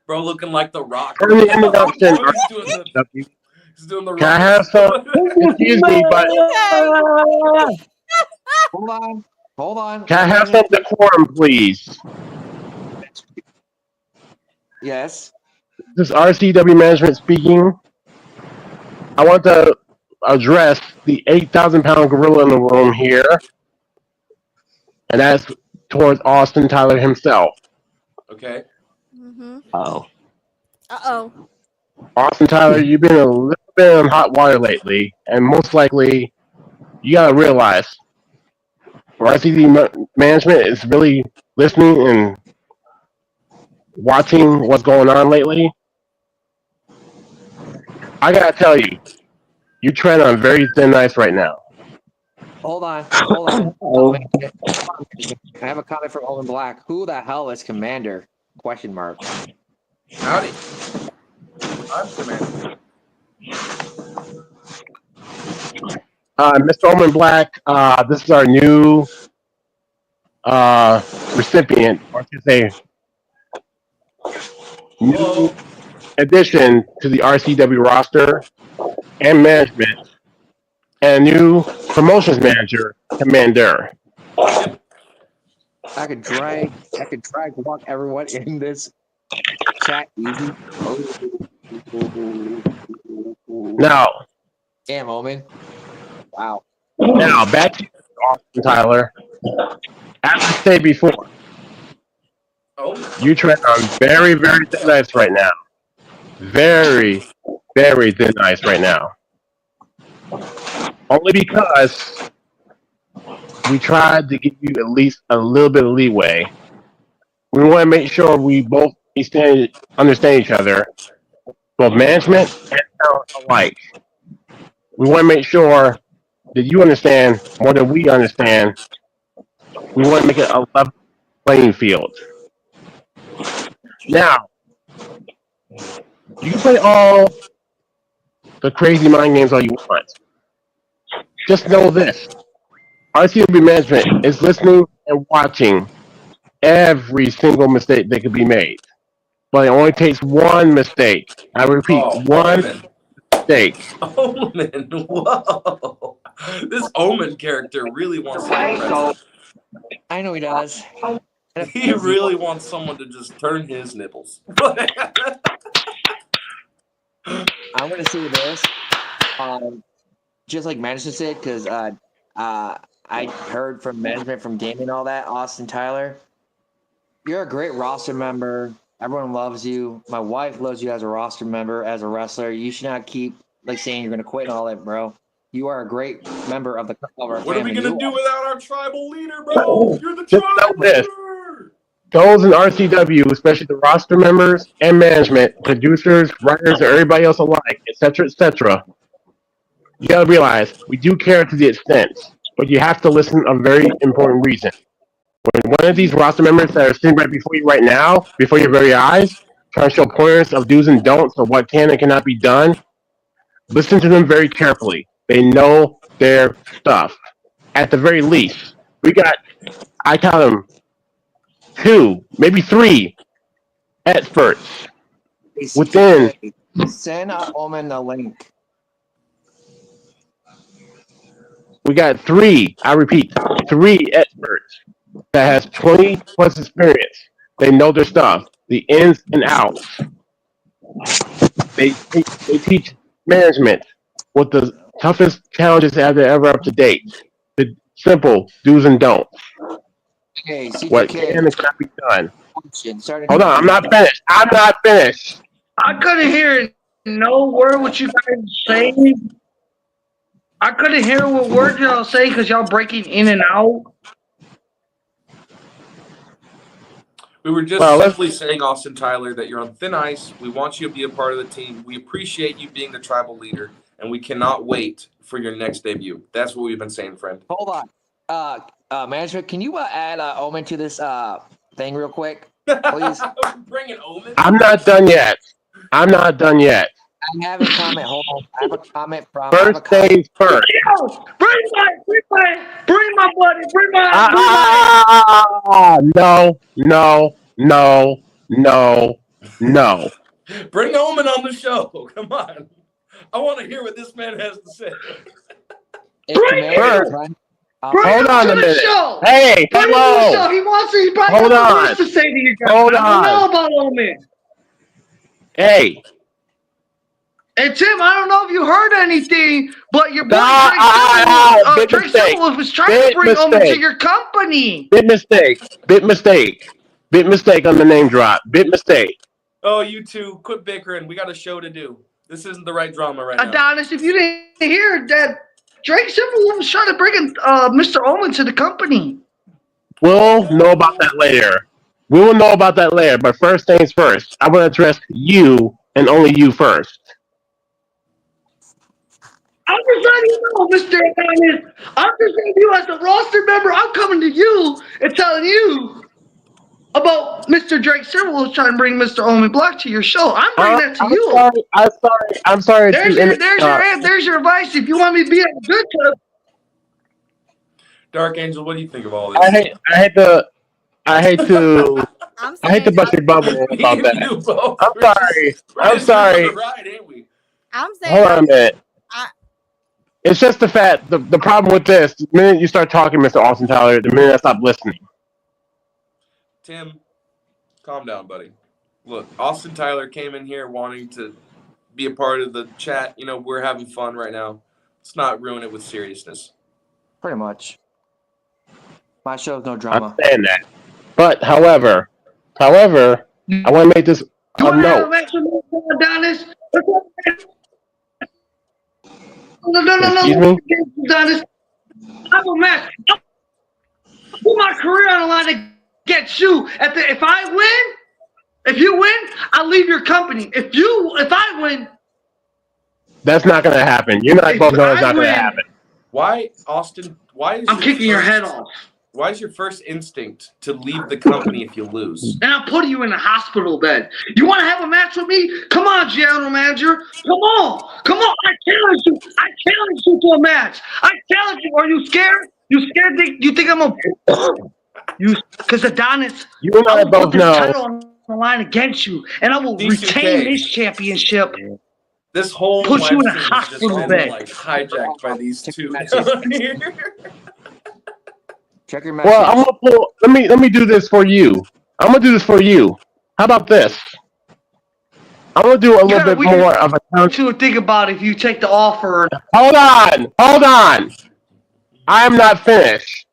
Bro, looking like The Rock. Early introduction. He's doing the Rock. Can I have some? Excuse me, but Hold on. can I have some decorum, please? Yes. This is RCW management speaking. I want to address the 8,000-pound gorilla in the room here, and that's towards Austin Tyler himself. Okay. Mm-hmm. Oh. Uh-oh. Austin Tyler, you've been a little bit in hot water lately, and most likely you gotta realize RCD management is really listening and watching what's going on lately. I gotta tell you, you tread on very thin ice right now. Hold on. I have a comment from Owen Black. Who the hell is Commander? Question mark. Howdy. I'm Commander. Mr. Omen Black, this is our new recipient, or I should say, new addition to the RCW roster and management, and a new promotions manager, Commander. I could drag walk everyone in this chat easy. Now, Damn, Omen. Wow. now back to Austin Tyler. As I said before, you tread on very, very thin ice right now. Very, very thin ice right now. Only because we tried to give you at least a little bit of leeway. We want to make sure we both understand each other, both management and talent alike. We want to make sure that you understand more than we understand. We want to make it a level playing field. Now, you can play all the crazy mind games all you want. Just know this. RCW management is listening and watching every single mistake that could be made. But it only takes one mistake. I repeat, one mistake. Omen, whoa. This Omen character really wants to impress. I know he does. He really wants someone to just turn his nipples. I'm going to say this. Just like management said, because I heard from management, from gaming, and all that. Austin Tyler, you're a great roster member. Everyone loves you. My wife loves you as a roster member, as a wrestler. You should not keep saying you're going to quit and all that, bro. You are a great member of our What are we family. going to do without our tribal leader, bro? You're the tribal leader. Those in RCW, especially the roster members and management, producers, writers, and everybody else alike, etc., you gotta realize we do care to the extent, but you have to listen a very important reason. When one of these roster members that are sitting right before you right now, before your very eyes, trying to show pointers of do's and don'ts of what can and cannot be done, listen to them very carefully. They know their stuff. At the very least, I count them 2, maybe 3 experts within. Send Omen a link. We got 3, I repeat, 3 experts that has 20 plus experience. They know their stuff, the ins and outs. They teach management what the toughest challenges have they ever up to date. The simple do's and don'ts. Okay, what can and cannot be done. Hold on, I'm not finished. I couldn't hear no word what you guys are saying. I couldn't hear what words y'all saying because y'all breaking in and out. We were just simply saying, Austin Tyler, that you're on thin ice. We want you to be a part of the team. We appreciate you being the tribal leader, and we cannot wait for your next debut. That's what we've been saying, friend. Hold on. Management, can you add Omen to this thing real quick, please? Bring it, Omen. I'm not done yet. I have a comment. Hold on. I have a comment from. First things first. Bring my buddy. Bring my. No. Bring Omen on the show. Come on. I want to hear what this man has to say. Hold on a minute. Show. Hey, hello. He wants to. He probably Hold on. Has to say to you guys. Hold on. I don't know about Omen. Hey. And Tim, I don't know if you heard anything, but your boy Drake Silver was trying to bring Omen to your company. Bit mistake on the name drop. Bit mistake. Oh, you two, quit bickering. We got a show to do. This isn't the right drama right now. Adonis, if you didn't hear that, Drake Silverwood was trying to bring Mr. Owen to the company. We'll know about that later. We will know about that later. But first things first, I want to address you and only you first. I'm just letting you know, Mr. Adonis. I'm just letting you as a roster member. I'm coming to you and telling you about Mr. Drake Silverwood trying to bring Mr. Owen Block to your show. I'm bringing that to you. I'm sorry. There's your advice. If you want me to be at a good club. Dark Angel, what do you think of all this? I hate to bust your bubble about that. I'm sorry. Right, ain't we? I'm saying. Hold on a minute. It's just the fact, the problem with this, the minute you start talking, Mr. Austin Tyler, the minute I stop listening. Tim, calm down, buddy. Look, Austin Tyler came in here wanting to be a part of the chat. You know, we're having fun right now. Let's not ruin it with seriousness. Pretty much. My show's no drama. I'm saying that. But, however, I want to make this You want to have a note. match with me, Adonis? No, Excuse me? Adonis. I have a match. I'll put my career on the line to get you. If I win, if you win, I'll leave your company. If I win, That's not going to happen. You and I both know it's not going to happen. Why, Austin? I'm kicking your head off. Why is your first instinct to leave the company if you lose? And I'll put you in a hospital bed. You want to have a match with me? Come on, general manager. Come on. I challenge you. To a match. I challenge you. Are you scared? You scared? You think I'm a... Because Adonis, You and I will both put this know. title on the line against you, and I will retain this championship. This whole Put you in a live stream has just hospital been, bed. like, hijacked by these two. Check your message. Well, I'm gonna pull. Let me do this for you. I'm gonna do this for you. How about this? I'm gonna do a little bit more of a count. To think about if you take the offer. Hold on. I am not finished.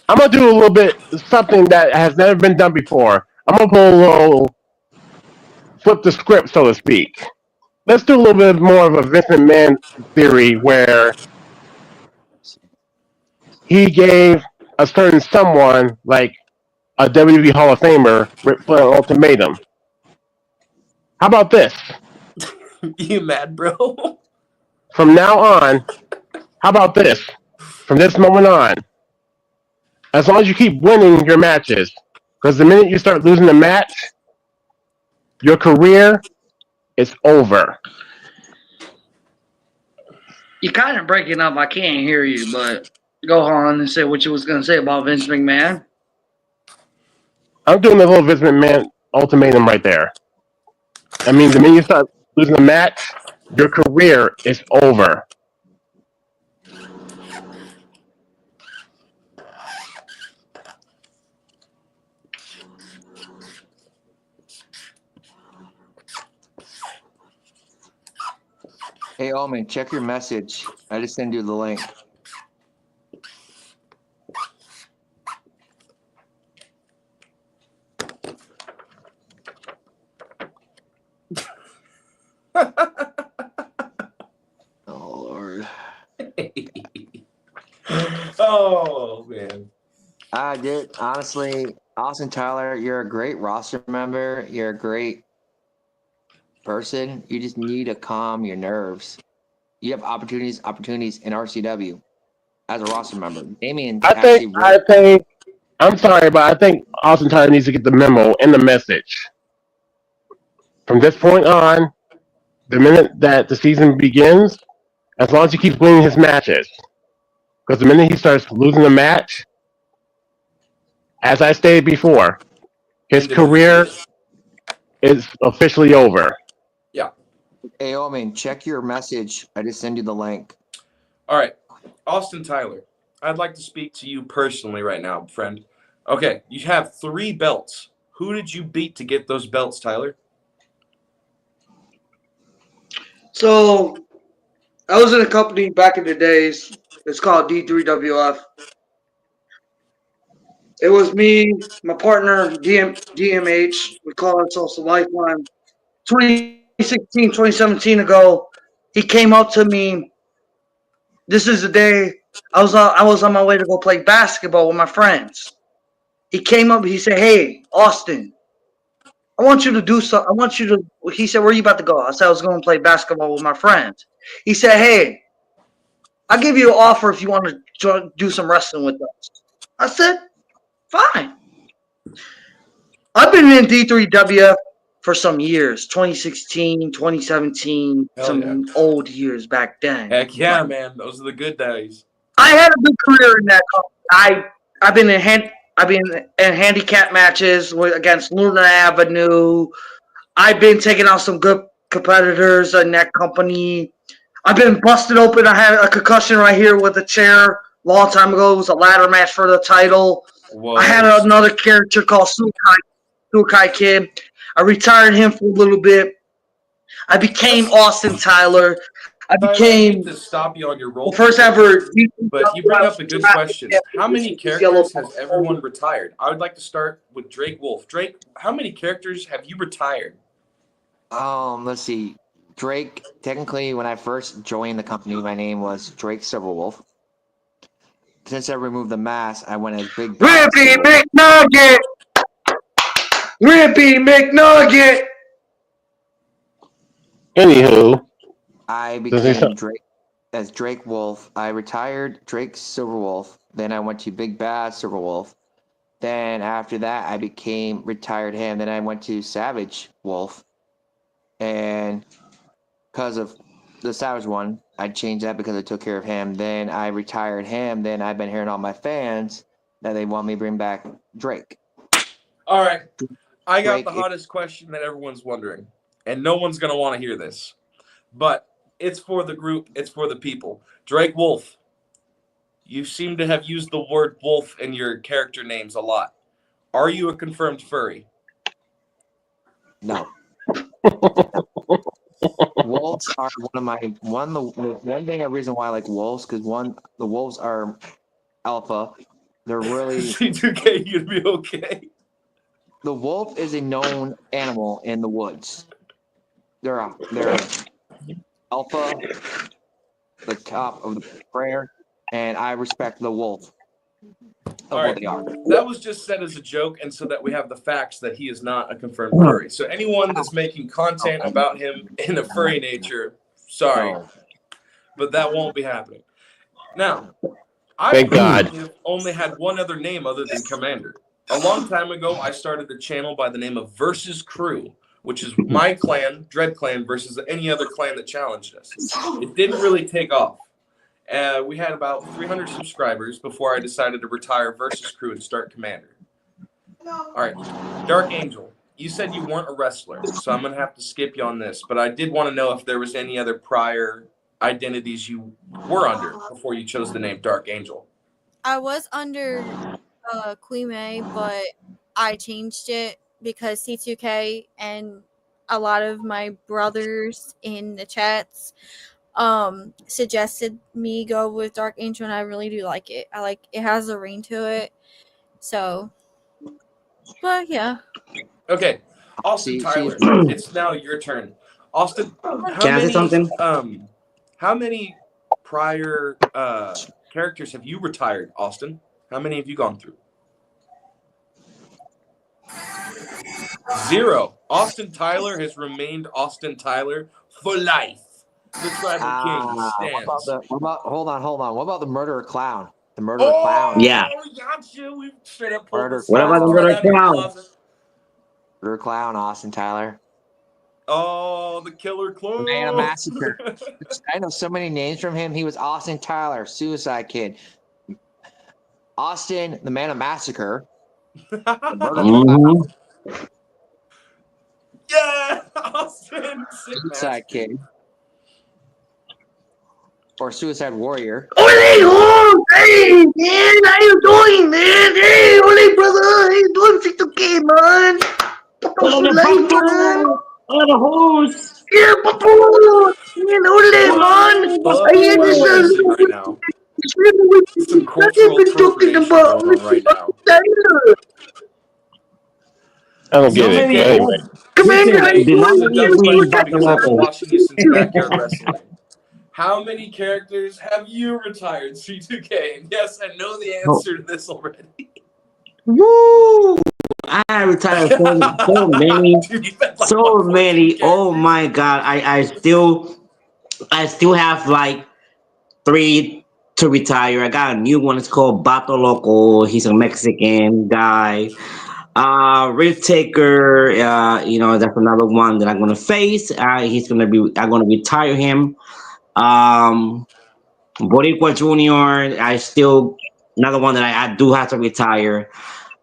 I'm gonna do a little bit something that has never been done before. I'm gonna pull a little flip the script, so to speak. Let's do a little bit more of a Vince McMahon theory where he gave a certain someone, like a WWE Hall of Famer, Ric Flair, an ultimatum. How about this? You mad, bro? From now on, how about this? From this moment on, as long as you keep winning your matches, because the minute you start losing a match, your career is over. You're kind of breaking up. I can't hear you, but go on and say what you was going to say about Vince McMahon. I'm doing a little Vince McMahon ultimatum right there. I mean, the minute you start losing a match, your career is over. Hey, Omen, check your message. I just sent you the link. Oh, Lord. Oh, man. I did. Honestly, Austin Tyler, you're a great roster member. You're a great person. You just need to calm your nerves. You have opportunities in RCW as a roster member. Damien, I'm sorry, but I think Austin Tyler needs to get the memo and the message. From this point on, the minute that the season begins, as long as he keeps winning his matches, because the minute he starts losing a match, as I stated before, his career is officially over. Yeah. Hey, Omen, check your message. I just sent you the link. All right. Austin Tyler, I'd like to speak to you personally right now, friend. Okay, you have 3 belts. Who did you beat to get those belts, Tyler? So, I was in a company back in the days. It's called D3WF. It was me, my partner, DMH. We call ourselves the Lifeline. 2016, 2017 ago, he came up to me. This is the day I was on my way to go play basketball with my friends. He came up. He said, "Hey, Austin, I want you to do something. I want you to." He said, "Where are you about to go?" I said, "I was going to play basketball with my friends." He said, "Hey, I'll give you an offer if you want to do some wrestling with us." I said, "Fine." I've been in D3WF for some years, 2016, 2017, Hell some old years back then. Heck yeah, man. Those are the good days. I had a good career in that company. I've been in handicap matches against Luna Avenue. I've been taking out some good competitors in that company. I've been busted open. I had a concussion right here with a chair a long time ago. It was a ladder match for the title. Whoa. I had another character called Sukai Kid. I retired him for a little bit. I became Austin Tyler. I became to stop you on your roll. the first ever. But you bring up a good question. How many characters has everyone retired? I would like to start with Drake Wolf. Drake, how many characters have you retired? Let's see. Drake, technically, when I first joined the company, my name was Drake Silverwolf. Since I removed the mask, I went as Big Bad Rippy McNugget! Rippy McNugget! Anywho, I became Drake Wolf. I retired Drake Silverwolf. Then I went to Big Bad Silverwolf. Then after that, I retired him. Then I went to Savage Wolf. And because of the Savage one, I changed that because I took care of him. Then I retired him. Then I've been hearing all my fans that they want me to bring back Drake. All right. I got Drake the hottest question that everyone's wondering. And no one's going to want to hear this. But it's for the group. It's for the people. Drake Wolf. You seem to have used the word wolf in your character names a lot. Are you a confirmed furry? No. Wolves are one thing. A reason why I like wolves because the wolves are alpha. They're really C2K, you'd be okay. The wolf is a known animal in the woods. They're alpha, the top of the prayer, and I respect the wolf. All right. They are. That was just said as a joke, and so that we have the facts that he is not a confirmed furry. So anyone that's making content about him in a furry nature, sorry, but that won't be happening. Now, I have only had one other name other than Commander. A long time ago, I started a channel by the name of Versus Crew, which is my clan, Dread Clan, versus any other clan that challenged us. It didn't really take off. We had about 300 subscribers before I decided to retire Versus Crew and start Commander. All right, Dark Angel, you said you weren't a wrestler, so I'm going to have to skip you on this, but I did want to know if there was any other prior identities you were under before you chose the name Dark Angel. I was under Queen May, but I changed it because C2K and a lot of my brothers in the chats suggested me go with Dark Angel, and I really do like it. It has a ring to it. So, but yeah. Okay, Austin Tyler, it's now your turn. Austin, how many prior characters have you retired, Austin? How many have you gone through? 0. Austin Tyler has remained Austin Tyler for life. The Tribal King stands. Hold on. What about the Murderer Clown? The Murderer Clown. Yeah. We straight up What about the Murderer Clown? Murderer Clown, Austin Tyler. Oh, the Killer Clown. Man of Massacre. I know so many names from him. He was Austin Tyler, Suicide Kid. Austin, the Man of Massacre. The Murderer Clown. Yeah, Austin. Suicide Kid. Or Suicide Warrior. Ole, hey, man, how you doing, man? Hey, Ole, brother, how you doing? It's okay, man. On the hose. Yeah, Papu. Man, Ole, man. Right now. Some cultural appropriation going on right now. I don't get it. But anyway, Hey, Did not this is a many dumb bring question because I've been Bakaloko. watching you since Backyard Wrestling. How many characters have you retired, C2K? And yes, I know the answer to this already. Woo! I retired so many, Dude, you've had like, so what, 14 many. Oh characters? my god! I still have like 3 to retire. I got a new one. It's called Bato Loco. He's a Mexican guy. Rift Taker. That's another one that I'm gonna face. I'm gonna retire him. Um, Boricua Junior. I still another one that I do have to retire.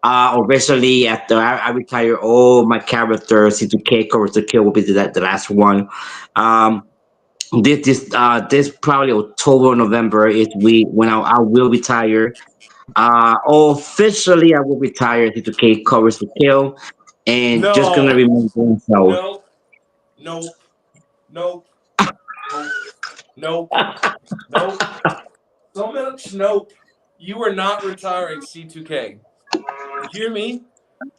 Eventually, after I retire all my characters, C2K Courage to Kill will be the last one. Um, this probably October or November is when I will retire. Officially, I will retire C2K Courage to Kill, and just gonna No, remain doing so. no, nope, nope, nope, nope. So much nope. You are not retiring, C2K. You hear me?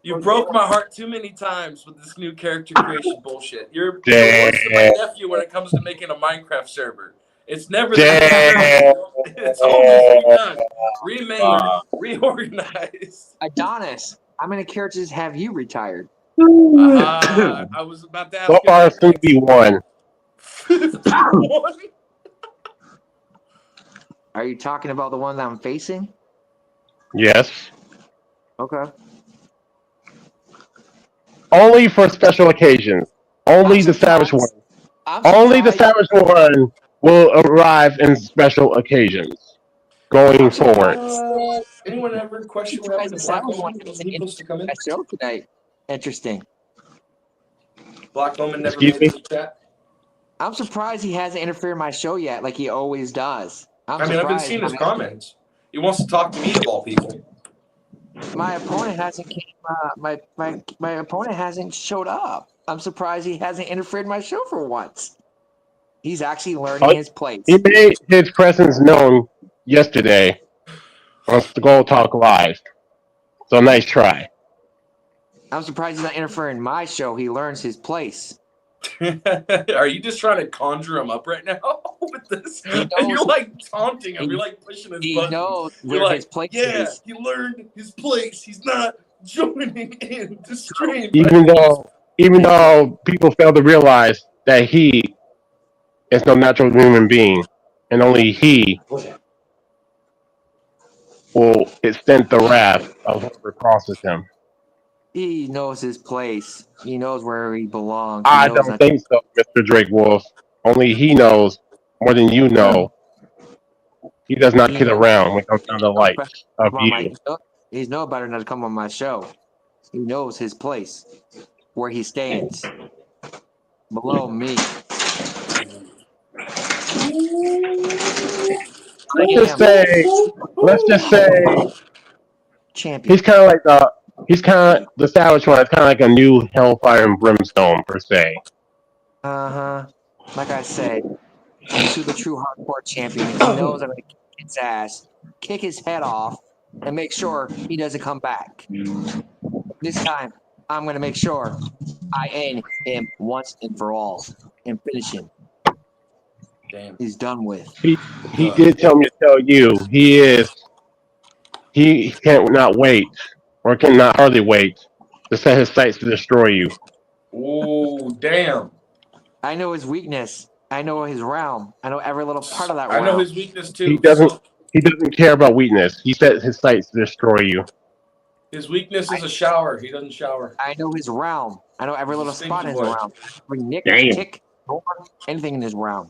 You broke my heart too many times with this new character creation bullshit. You're worse than my nephew when it comes to making a Minecraft server. It's never the it's always redone, remade, reorganized. Adonis, how many characters have you retired? I was about to ask so you far, that. soon to be one. 51? Are you talking about the one that I'm facing? Yes. Okay. Only for special occasions. Only I'm the Savage one. surprised. I'm Only the surprised. Savage one will arrive in special occasions going I'm forward. surprised. Anyone ever question what Surprised happened the to Black Savage one Omen? isn't Wasn't he in supposed to come in? that show tonight. Interesting. Black Omen never Excuse made me? it to chat. I'm surprised he hasn't interfered in my show yet, like he always does. I've been seeing his comments. He wants to talk to me of all people. My opponent hasn't came. My opponent hasn't showed up. I'm surprised he hasn't interfered in my show for once. He's actually learning his place. He made his presence known yesterday on Skull Talk Live. So nice try. I'm surprised he's not interfering in my show. He learns his place. Are you just trying to conjure him up right now with this? And you're like taunting him. You're like pushing his He buttons. knows You're where like, his place yeah, is. he learned his place. He's not joining in the stream. Even though people fail to realize that he is no natural human being, and only he will extend the wrath of whoever crosses him. He knows his place. He knows where he belongs. I don't think so, Mr. Drake Wolf. Only he knows more than you know. He does not kid around when it comes down to the light of you. He's no better than to come on my show. He knows his place, where he stands. Below me. Let's just say champion. he's kind of the Savage one. It's kind of like a new Hellfire and Brimstone per se. Like I said, to the true hardcore champion. He knows I'm gonna kick his ass, kick his head off, and make sure he doesn't come back. This time, I'm gonna make sure I end him once and for all and finish him. Damn. He's done with. He did tell me to tell you he can't not wait or cannot hardly wait to set his sights to destroy you. Oh, damn. I know his weakness. I know his realm. I know every little part of that realm. I know his weakness too. He doesn't care about weakness. He sets his sights to destroy you. His weakness is a shower. He doesn't shower. I know his realm. I know every little spot in his boy. realm. Bring Nick, Damn. kick, anything in his realm.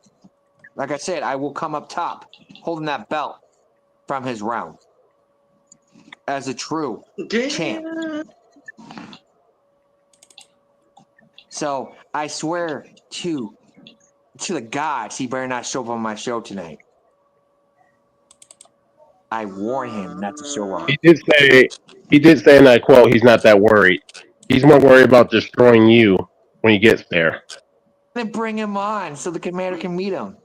Like I said, I will come up top, holding that belt from his realm. As a true champ. So I swear to the gods, he better not show up on my show tonight. I warn him not to show up. He did say in that quote, he's not that worried. He's more worried about destroying you when he gets there. Then bring him on so the commander can meet him.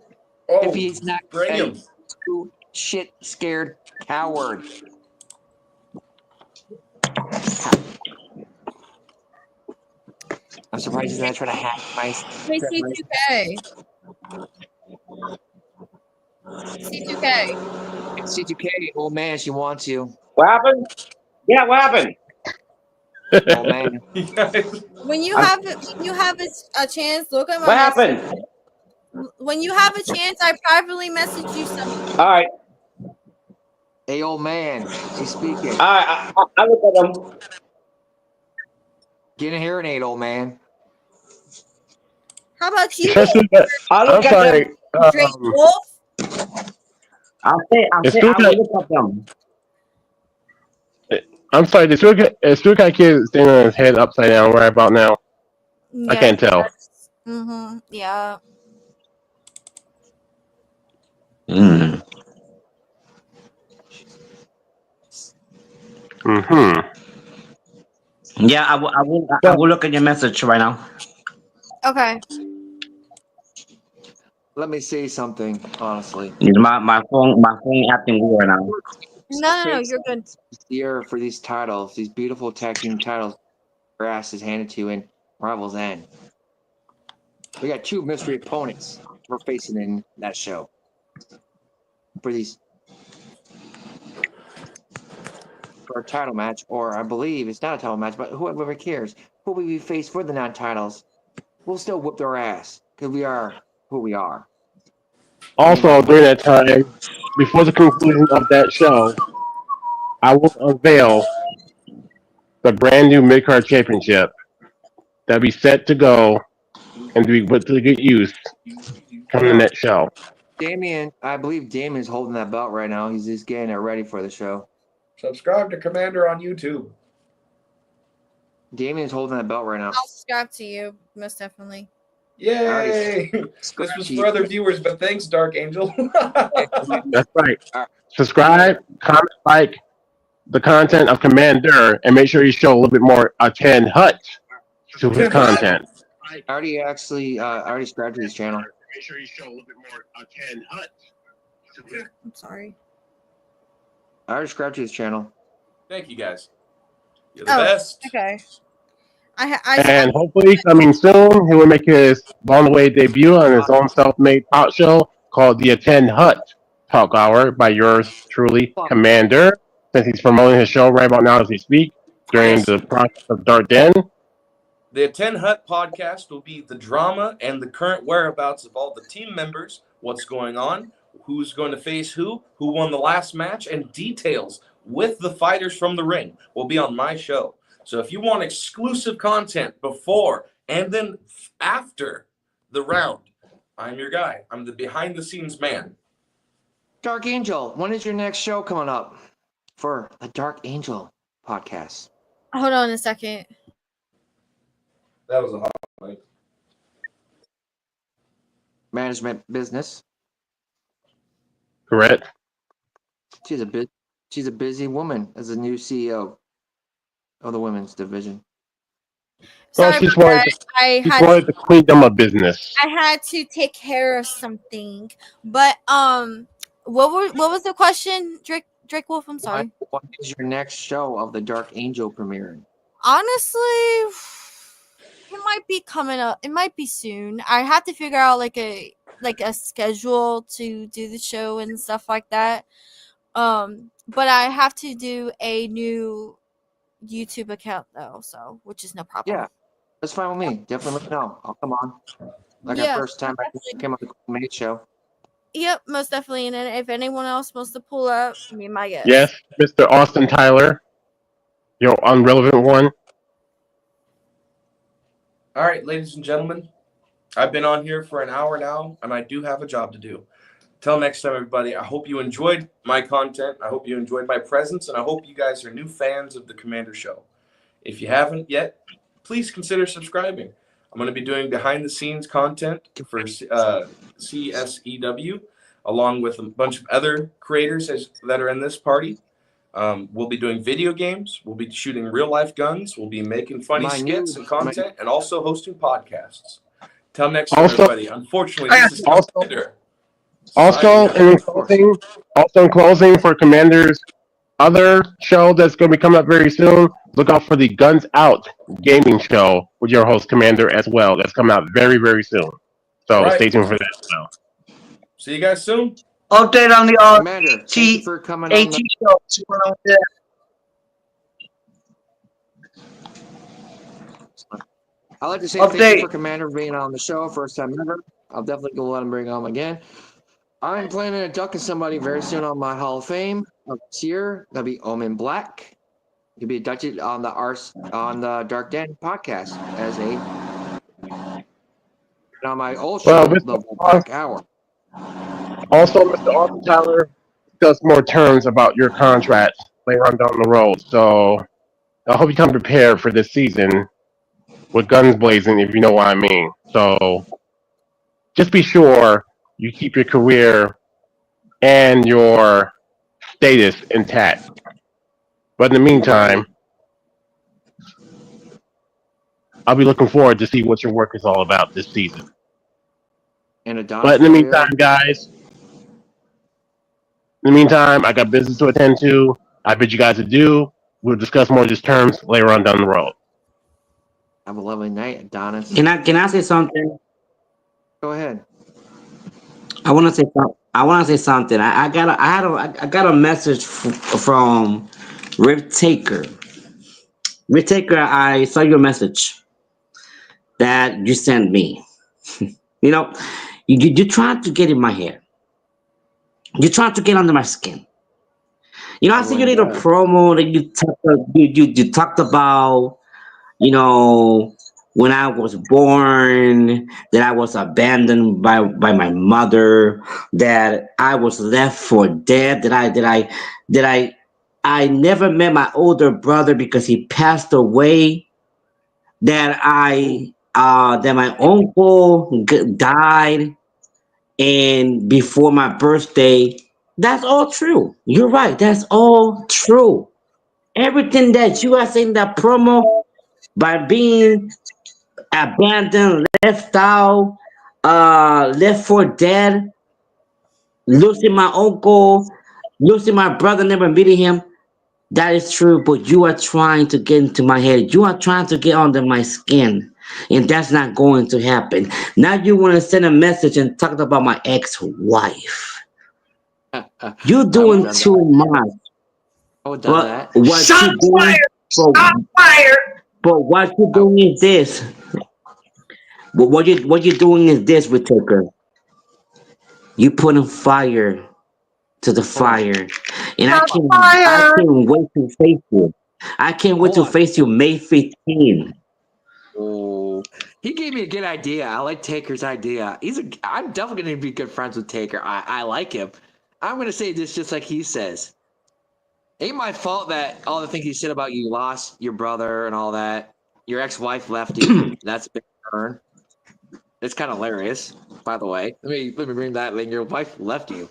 Oh, If he's not bring him. true shit scared coward. I'm surprised he's not trying to hack my. Hey, C2K. C2K. C2K, old man, she wants you. What happened? Yeah, what happened? Old man. When you have a chance, look at my What message. happened? When you have a chance, I privately message you something. All right. Hey, old man, she's speaking. All right, I look at them. Get a hearing aid, old man. How about you, Especially, I I'm look at sorry. them. Drake Wolf? I will look at them. I'm sorry. The Stuka kid is standing on his head upside down right about now. Yeah, I can't tell. Mm-hmm. Yeah. Mm. Yeah, I will look at your message right now. Okay. Let me say something, honestly. My phone acting weird now. No, you're good. Year for these titles, these beautiful tag team titles, your ass is handed to you in Rivals End. We got 2 mystery opponents we're facing in that show. For a title match, or I believe it's not a title match, but whoever cares, who we face for the non-titles, we'll still whip their ass because we are who we are. Also, during that time, before the conclusion of that show, I will unveil the brand new mid-card championship that'll be set to go and to be put to good use from the next show. I believe Damien's holding that belt right now. He's just getting it ready for the show. Subscribe to Commander on YouTube. Damien's holding that belt right now. I'll subscribe to you, most definitely. Yay! This was for other viewers, but thanks, Dark Angel. That's right. Subscribe, comment, like the content of Commander, and make sure you show a little bit more Ken Hut to his content. I already subscribed to his channel. Make sure you show a little bit more Ken Hut. I'm sorry. I already subscribed to his channel. Thank you, guys. You're the best. Okay. And hopefully coming soon, he will make his long-awaited debut on his own self-made talk show called the Ken Hut Talk Hour by yours truly, Commander, since he's promoting his show right about now as we speak during the process of Dark Den. The 10 Hut podcast will be the drama and the current whereabouts of all the team members, what's going on, who's going to face who won the last match, and details with the fighters from the ring will be on my show. So if you want exclusive content before and then after the round, I'm your guy. I'm the behind-the-scenes man. Dark Angel, when is your next show coming up for the Dark Angel podcast? Hold on a second. That was a hot mic. Management business. Correct. She's a busy woman as a new CEO of the women's division. Well, Sorry she's about that. I wanted to clean them a business. I had to take care of something. But what was the question, Drake Wolf? I'm sorry. What is your next show of the Dark Angel premiering? Honestly, it might be coming up. It might be soon. I have to figure out like a schedule to do the show and stuff like that. But I have to do a new YouTube account though, so which is no problem. Yeah, that's fine with me. Definitely let me know. I'll come on. Like our first time I came on the Mate show. Yep, most definitely. And then if anyone else wants to pull up, be my guest. Yes, Mr. Austin Tyler, your unrelevant one. All right, ladies and gentlemen, I've been on here for an hour now, and I do have a job to do. Till next time, everybody, I hope you enjoyed my content. I hope you enjoyed my presence, and I hope you guys are new fans of the Commander Show. If you haven't yet, please consider subscribing. I'm going to be doing behind-the-scenes content for CSEW, along with a bunch of other creators that are in this party. We'll be doing video games. We'll be shooting real-life guns. We'll be making funny skits and content, and also hosting podcasts. Till next time, everybody. Unfortunately, this is Commander. Also, in closing, for Commander's other show that's going to be coming up very soon, look out for the Guns Out gaming show with your host Commander as well. That's coming out very, very soon. So stay tuned for that as well. See you guys soon. Update on the Commander, thank you for coming on. AT show. See what I'm there. I'd like to say thank you Update. for Commander being on the show, first time ever. I'll definitely go let him bring him again. I'm planning on ducking somebody very soon on my Hall of Fame of this year. That'll be Omen Black. He'll be inducted on the Dark Den podcast as a on my old show, the Black Hour. Also, Mr. Arthur Tyler discuss more terms about your contract later on down the road. So I hope you come prepared for this season with guns blazing, if you know what I mean. So just be sure you keep your career and your status intact. But in the meantime, I'll be looking forward to see what your work is all about this season. But in the meantime, guys, I got business to attend to. I bid you guys adieu. We'll discuss more of these terms later on down the road. Have a lovely night, Adonis. Can I say something? Go ahead. I want to say something. I got a message from Rip Taker. Rip Taker, I saw your message that you sent me. You know, you trying to get in my hair. You're trying to get under my skin. You know, I see your little promo that you talked about. You know, when I was born, that I was abandoned by my mother, that I was left for dead, that I never met my older brother because he passed away, that my uncle died, and before my birthday. That's all true. You're right. That's all true. Everything that you are saying that promo by being abandoned, left out, left for dead, losing my uncle, losing my brother, never meeting him. That is true, but you are trying to get into my head. You are trying to get under my skin, and that's not going to happen. Now you want to send a message and talk about my ex-wife. You're doing too much. But what you doing? But what you're doing is this. But what you're doing is this, Whitaker. You putting fire to the fire, and I can't wait to face you. I can't wait to face you May 15th. Oh, he gave me a good idea. I like Taker's idea. I'm definitely going to be good friends with Taker. I like him. I'm going to say this just like he says. Ain't my fault that all the things he said about you lost your brother and all that. Your ex-wife left you. That's a big turn. It's kind of hilarious, by the way. Let me bring that in. Your wife left you.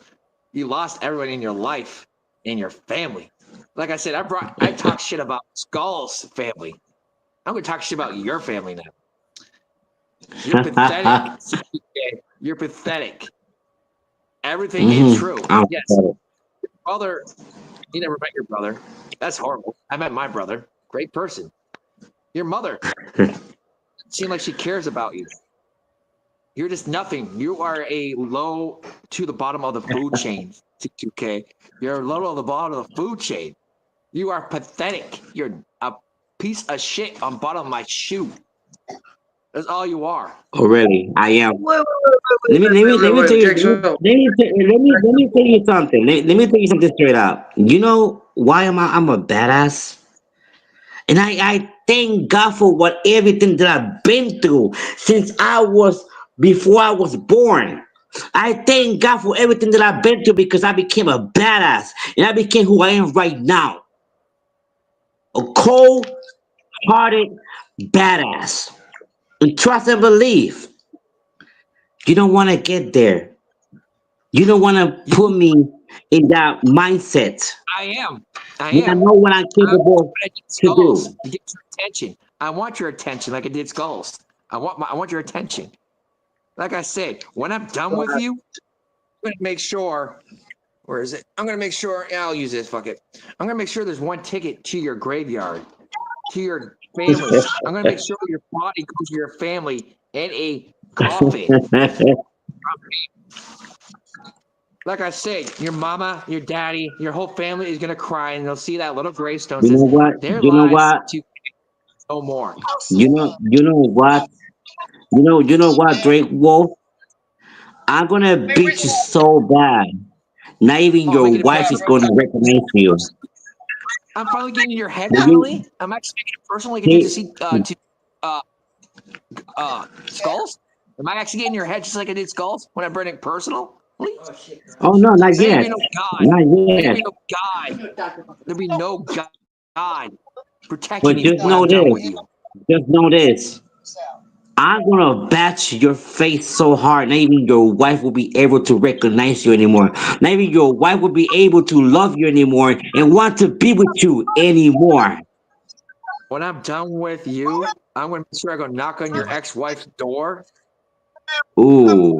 You lost everyone in your life, in your family. Like I said, I talk shit about Skull's family. I'm going to talk shit about your family now. You're pathetic. You're pathetic. Everything is true. Yes. Your brother, you never met your brother. That's horrible. I met my brother. Great person. Your mother. Seems like she cares about you. You're just nothing. You are a low to the bottom of the food chain, 2K. You're low to the bottom of the food chain. You are pathetic. You're a piece of shit on bottom of my shoe. That's all you are. Oh, really? I am. Let me tell you something. Let me tell you something straight up. You know why I'm a badass? And I thank God for what everything that I've been through since before I was born. I thank God for everything that I've been through because I became a badass and I became who I am right now. A cold-hearted badass. And trust and believe. You don't want to get there. You don't want to put me in that mindset. I am. I know what I'm capable to do. Get your attention. I want your attention like I did Skulls. I want your attention. Like I said, when I'm done with you, gonna make sure. Where is it? I'm gonna make sure. Yeah, I'll use this. Fuck it. I'm gonna make sure there's one ticket to your graveyard, to your family. I'm gonna make sure your body goes to your family in a coffin. Like I said, your mama, your daddy, your whole family is gonna cry, and they'll see that little gravestone. You know Says, what? their You know lives what? to no more. You know what? You know what, Drake Wolf? I'm gonna beat you so bad. Not even Oh, your making it wife is personal. gonna recognize you. I'm finally getting in your head. Will Finally, you I'm actually making it personal. Like I did to hey, see skulls. Am I actually getting in your head just like I did skulls when I bring it personal? oh no, not There yet. be no God. Not There yet. be no God. There be no God protecting But you just when know I'm done this. with you. Just know this. I'm gonna bash your face so hard, not even your wife will be able to recognize you anymore. Not even your wife will be able to love you anymore and want to be with you anymore. When I'm done with you, I'm gonna make sure I go knock on your ex-wife's door. Ooh,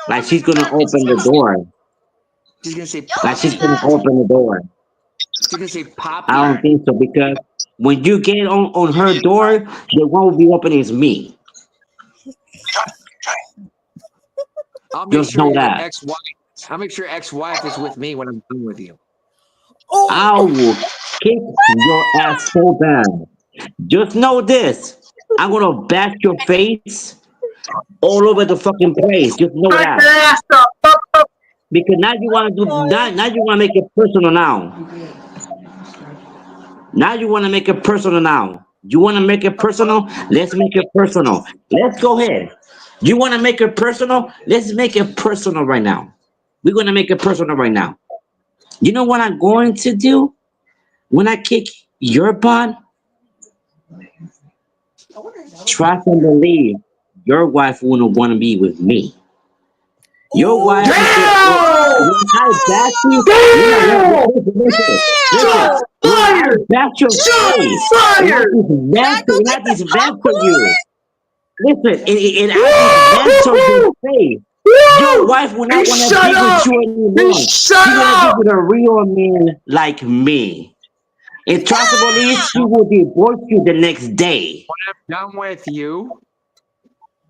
like she's gonna open the door. She's gonna say Like she's Poppy. gonna open the door. She's gonna say I Poppy. don't think so because when you get on her door, the one will be opening is me. I'll make Just sure know your that. ex-wife. I'll make sure ex-wife is with me when I'm done with you. I will kick your ass so bad. Just know this. I'm gonna bash your face all over the fucking place. Just know Back that. that ass up. Because now you wanna do now you wanna make it personal now. Now you wanna make it personal now. You wanna make it personal? Let's make it personal. Let's go ahead. You wanna make it personal? Let's make it personal right now. We're gonna make it personal right now. You know what I'm going to do when I kick your butt? Trust and believe your wife wouldn't want to be with me. Your wife is just Damn! when I back you. Damn! Listen. Shots When I fired! back your Shots face, fired! and I just vent to you. Listen, and I just vent to your Woo! face. Your Woo! wife will He not want to shut be with up! you He anymore. shut She's gonna be up! with a real man like me. And trust and believe, she will divorce you the next day. When I'm done with you,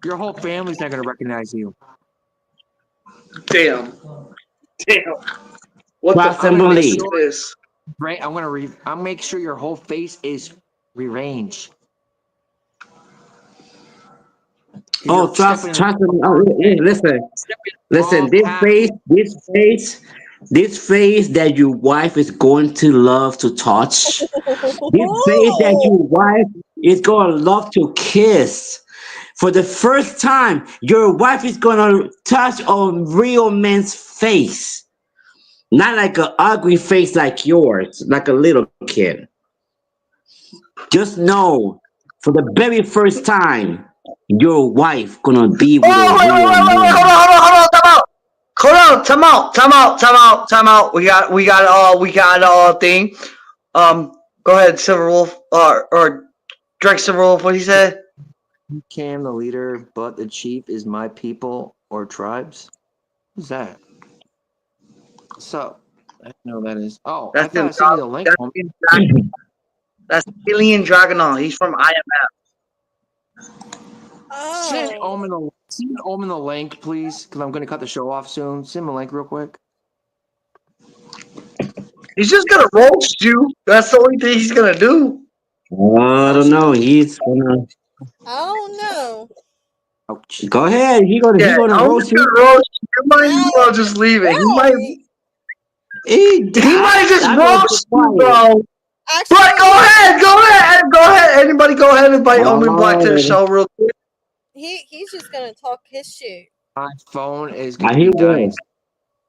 your whole family's not gonna recognize you. Damn. Damn. What the Trust I'm and gonna fuck make believe. is sure, this? right? I'll make sure your whole face is rearranged. Oh, You're trust, stepping in trust. the wrong path. Listen, Stepping in the listen. wrong path. This face that your wife is going to love to touch. This face that Oh, your wife is going to love to kiss. For the first time, your wife is going to touch a real man's face. Not like an ugly face like yours, like a little kid. Just know, for the very first time, your wife gonna be with a Oh, real wait, man. hold on, time out. We got thing. Go ahead, Silver Wolf, or Drake Silver Wolf. What he said? You can the leader, but the chief is my people or tribes. Who's that? So I don't know who that is. Oh, I That's thought him. I sent you the link. That's him. That's Alien Dragonall. He's from IMF. Send Omen the link, please, because I'm going to cut the show off soon. Send him a link real quick. He's just gonna roast you. That's the only thing he's gonna do. I don't know. He's gonna I don't know. Ouch. go ahead. He Yeah, gonna I'm roast just you. gonna roast you. You might as well just leave it. Right. He might just I'm gonna keep roast you, quiet. bro. Actually, But go ahead. Anybody go ahead and invite Omen Black to the Oh, show real quick. he's just gonna talk his shit. My phone is going to he be dying. will.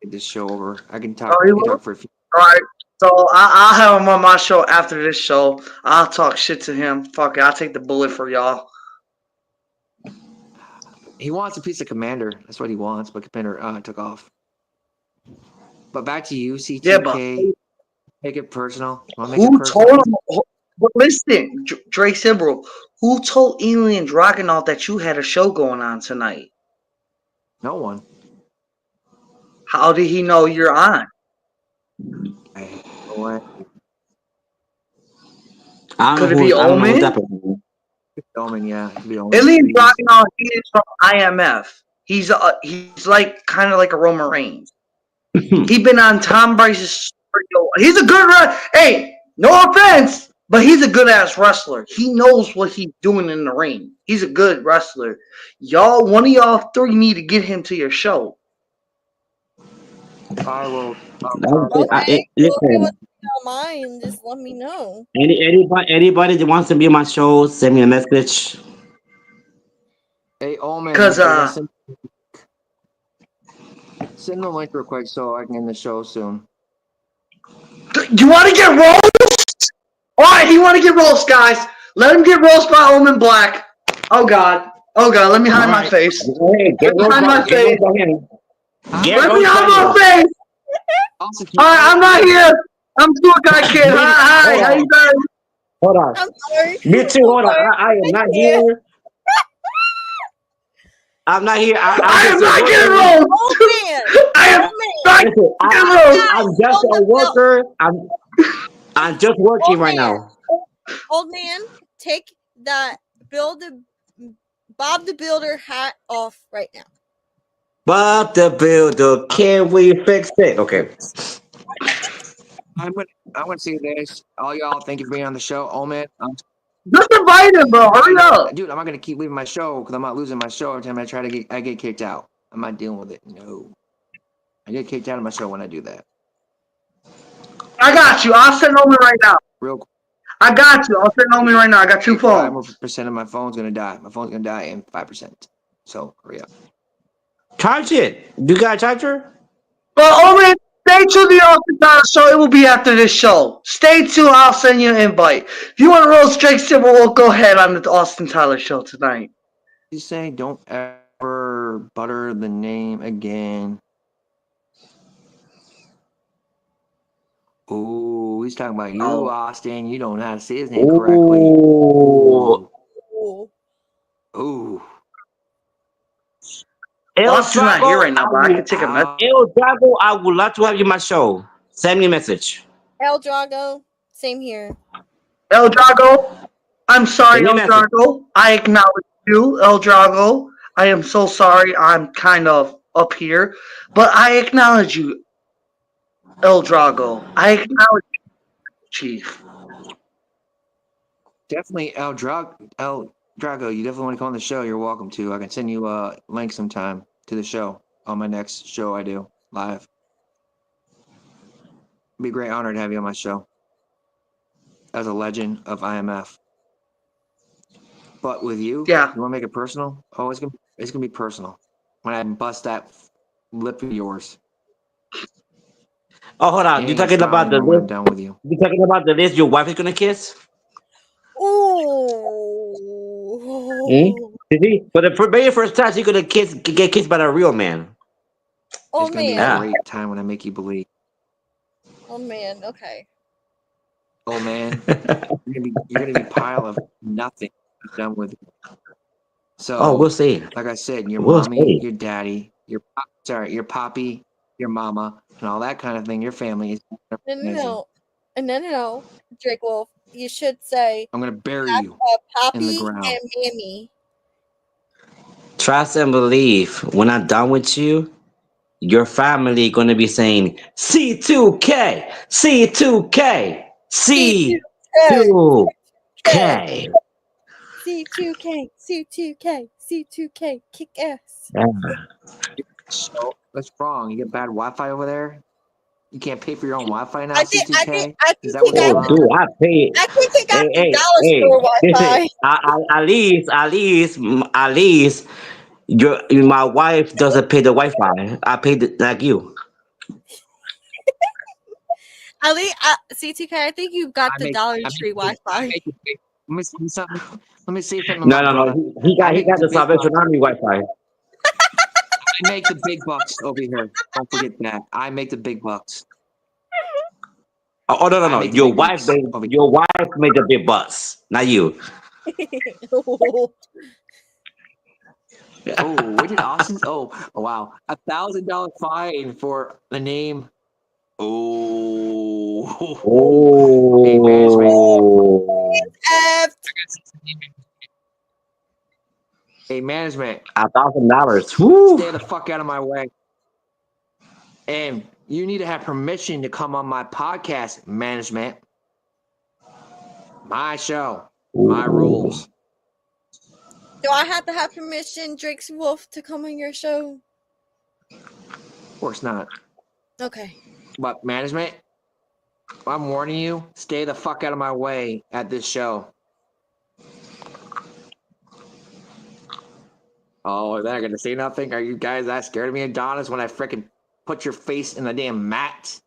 Get this show over. I can Oh, talk. he We can will? talk for a few. All right. So I'll have him on my show after this show. I'll talk shit to him. Fuck it. I'll take the bullet for y'all. He wants a piece of Commander. That's what he wants, but Commander took off. But back to you, Yeah, but CTK. Make it personal. Want to make it who personal? told him? But listen, Drake Sibrel, who told Alien Dragonaut that you had a show going on tonight? No one. How did he know you're on? I have no idea. I Could don't it know be who. I don't know who Omen? that person is. Omen, yeah. It could be Omen. Alien Dragon, he is from IMF. He's like kind of like a Roman Reigns. He been on Tom Bryce's show. He's a good hey, no offense, but he's a good ass wrestler. He knows what he's doing in the ring. He's a good wrestler. One of y'all three need to get him to your show. I will. Okay, Listen, don't mind. Just let me know. anybody that wants to be on my show, send me a message. Hey, Omen. Because Send the link real quick so I can end the show soon. you want to get roast? All right, you want to get roast, guys? Let him get roast by Omen Black. Oh God. Let me hide my face. Hey, get roast Behind my by- get face. roast by him. Get Let me roast by hide my him. face. Also, All right, I'm not here. I'm Tour Guy Kid. Hi, how you guys? Hold on. I'm sorry. Me too. Hold on. I am not Yeah. here. I'm not here. I am just a not getting worker. roast. Oh man. I am Oh man. not Listen, getting roast. I'm just a worker. I'm just working right now. Old man, take that Bob the Builder hat off right now. But the builder, can we fix it? Okay. I'm gonna say this. All y'all, thank you for being on the show. Omen, Just invite him, bro. Hurry up. dude, I'm not gonna keep leaving my show because I'm not losing my show every time I get kicked out. I'm not dealing with it. No, I get kicked out of my show when I do that. I got you. I'll send Omen right now. Real quick, I got you. I'll send Omen right now. I got 2 phones. 5% of my phone's gonna die. My phone's gonna die in 5%. So hurry up. Charge it. You got a charger? Well, Omen, stay tuned to the Austin Tyler show. It will be after this show. Stay tuned. I'll send you an invite. If you want to roast Drake Silver, we'll go ahead on the Austin Tyler show tonight. You say don't ever butter the name again. Ooh, he's talking about you, Oh. Austin. You don't know how to say his name correctly. Ooh. Ooh. Austin's not here right now, but I can take a message. El Drago, I would love to have you on my show. Send me a message. El Drago, same here. El Drago, I'm sorry, Send me El a message. Drago. I acknowledge you, El Drago. I am so sorry. I'm kind of up here, but I acknowledge you, El Drago. I acknowledge you, Chief. Definitely El Drago, you definitely want to come on the show. You're welcome to. I can send you a link sometime to the show on my next show I do live. It'd be a great honor to have you on my show as a legend of IMF. But with you, Yeah. you want to make it personal? Oh, it's gonna be personal when I bust that lip of yours. Oh, hold on. You You ain't gonna talking smile about the anymore when I'm list? done with you. You talking about the list your wife is gonna kiss? Ooh. For the very first time, she's gonna get kissed by a real man. Oh It's gonna be a man. great time when I make you believe. Oh man. Okay. Oh man, you're gonna be a pile of nothing. I'm done with you. So, Oh, we'll see. like I said, your We'll mommy, see. your daddy, your poppy, your mama, and all that kind of thing. Your family is amazing. No. Drake Wolf, you should say I'm gonna bury you in the Poppy ground. and Mammy. Trust and believe. When I'm done with you, your family gonna be saying C2K, C2K, C2K. C2K. C2K. C2K. C2K. Kick ass. Yeah. So what's wrong? You get bad Wi-Fi over there? You can't pay for your own Wi-Fi now, I think C2K? I Is think that he what's got going Oh, on? dude, I pay. I think he got the Hey, dollar store Wi-Fi. at least, my wife doesn't pay the Wi-Fi. I pay like you. At least C2K, I think you've got the Dollar Tree Wi-Fi. Let me see something. Let me see something No, about no, brother. no. He got the Salvation Army Wi-Fi. I make the big bucks over here. Don't forget that. I make the big bucks. Oh, no, no, I no. make the Your big wife bucks made over here. your wife made the big bucks, not you. Oh, what did Austin? Oh, wow, $1,000 fine for the name. Oh, hey management. Oh, F. Hey management, $1,000. Woo. stay the fuck out of my way. And you need to have permission to come on my podcast, management. My show, my rules. Do I have to have permission, Drake's Wolf, to come on your show? Of course not. Okay. But management, I'm warning you, stay the fuck out of my way at this show. Oh, they're not gonna say nothing? Are you guys that scared of me, Adonis, when I freaking put your face in the damn mat?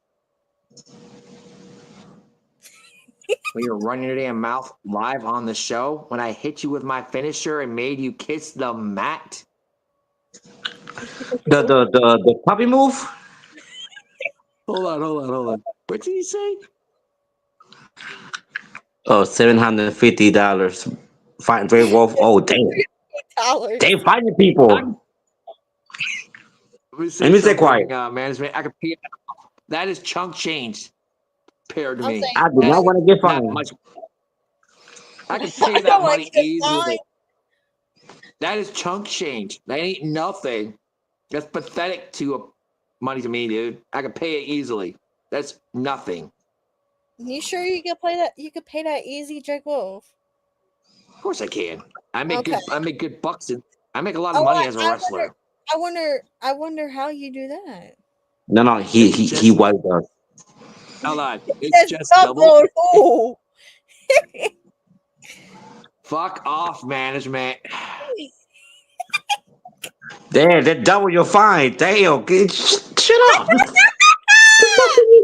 When you're running your damn mouth live on the show? When I hit you with my finisher and made you kiss the mat? The puppy move? Hold on. What did he say? Oh, $750. Find Drake Wolf. Oh, damn. $3 They fighting people. Let me Let me stay quiet. management. I could pay that is chunk change compared to I'm me. saying, I do not want to get That fined. much. I could I pay don't that wanna money get easily. fined. That is chunk change. That ain't nothing. That's pathetic money to me, dude. I could pay it easily. That's nothing. You sure you can play that? You could pay that easy, Drake Wolf? Of course I can. I make Okay. good bucks and I make a lot of money as a wrestler. I wonder how you do that. No, he was Hold on. It's just double. Oh. Fuck off, management. Damn, that double your fine. Damn, shut up.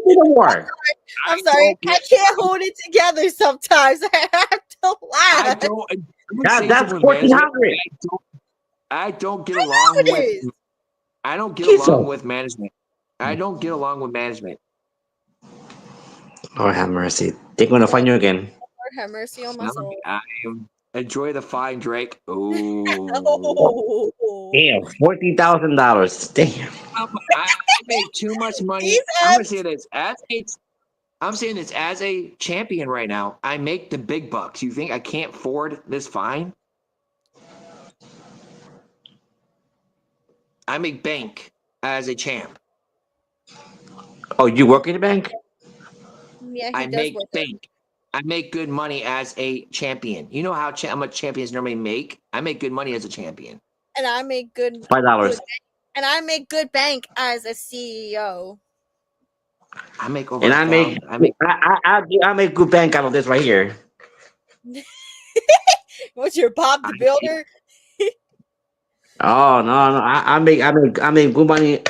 Don't worry. I'm sorry. I can't hold it together sometimes. I have to I laugh. don't. That's 1,400. I don't get along with. is. I don't get Jesus. along with management. I don't get along with management. Lord have mercy. They're gonna find you again. Lord have mercy on my soul. Enjoy the fine, Drake. Oh, Oh. Damn, $40,000. Damn. I make too much money. These I'm gonna apps- say this I'm saying this as a champion right now. I make the big bucks. You think I can't afford this fine? I make bank as a champ. Oh, you work in the bank? Yeah, he I does make work there. bank. I make good money as a champion. You know how much champions normally make? I make good money as a champion. And I make good $5. and I make good bank as a CEO. I make over. And I make good bank out of this right here. What's your Bob the Builder? Oh no, I make good money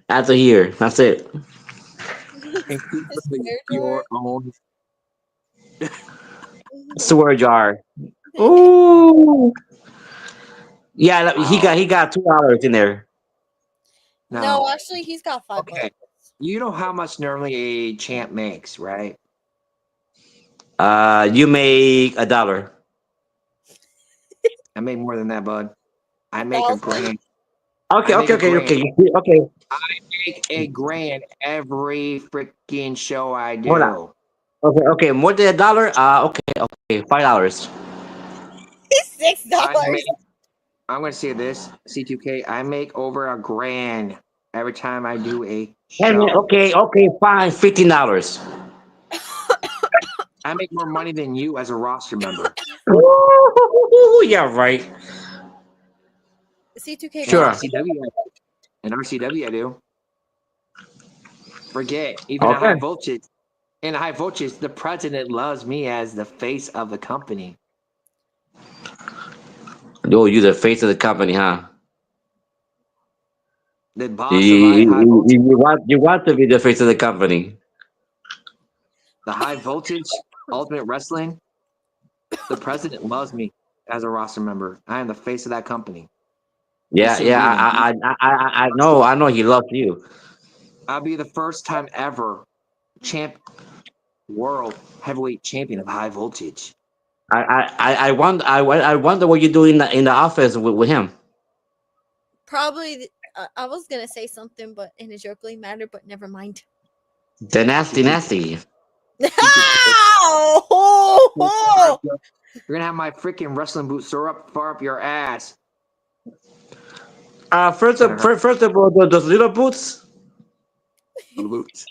out of here. That's it. Your own. Sewer jar. Ooh. Yeah, he got $2 in there. No, actually, he's got $5. Okay. You know how much normally a champ makes, right? You make $1. I make more than that, bud. I make a grand. Okay. I make a grand every freaking show I do. Hold on. Okay, more than $1. Okay, $5. $6. I'm gonna say this, C2K. I make over a grand every time I do a Hey, man, show. okay, fine, $15. I make more money than you as a roster member. Ooh, yeah, right. C2K. Sure. In RCW, I do. Forget even Okay. high voltage. In high voltage, the president loves me as the face of the company. Oh, you the face of the company, huh? The boss of high voltage. You want to be the face of the company. The high voltage ultimate wrestling. The president loves me as a roster member. I am the face of that company. Yeah, I know he loves you. I'll be the first time ever world heavyweight champion of high voltage. I wonder what you do in the office with him. probably. I was gonna say something, but in a jokingly manner, but never mind. The nasty. Oh! You're gonna have my freaking wrestling boots far up your ass. First of all, those little boots. Boots.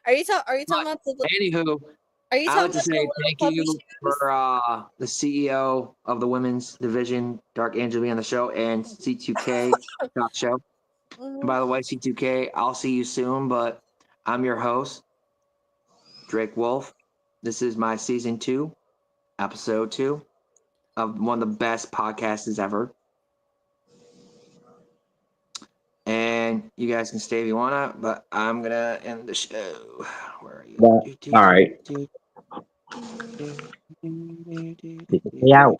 Are you talking about the? Anywho, Are you I talking would about just the say little thank puppy you shoes? for the CEO of the women's division, Dark Angel, being on the show, and C2K Talk Show. And by the way, C2K, I'll see you soon, but I'm your host, Drake Wolf. This is my season 2, episode 2 of one of the best podcasts ever. And you guys can stay if you wanna, but I'm gonna end the show. Where are you? All right. Yeah.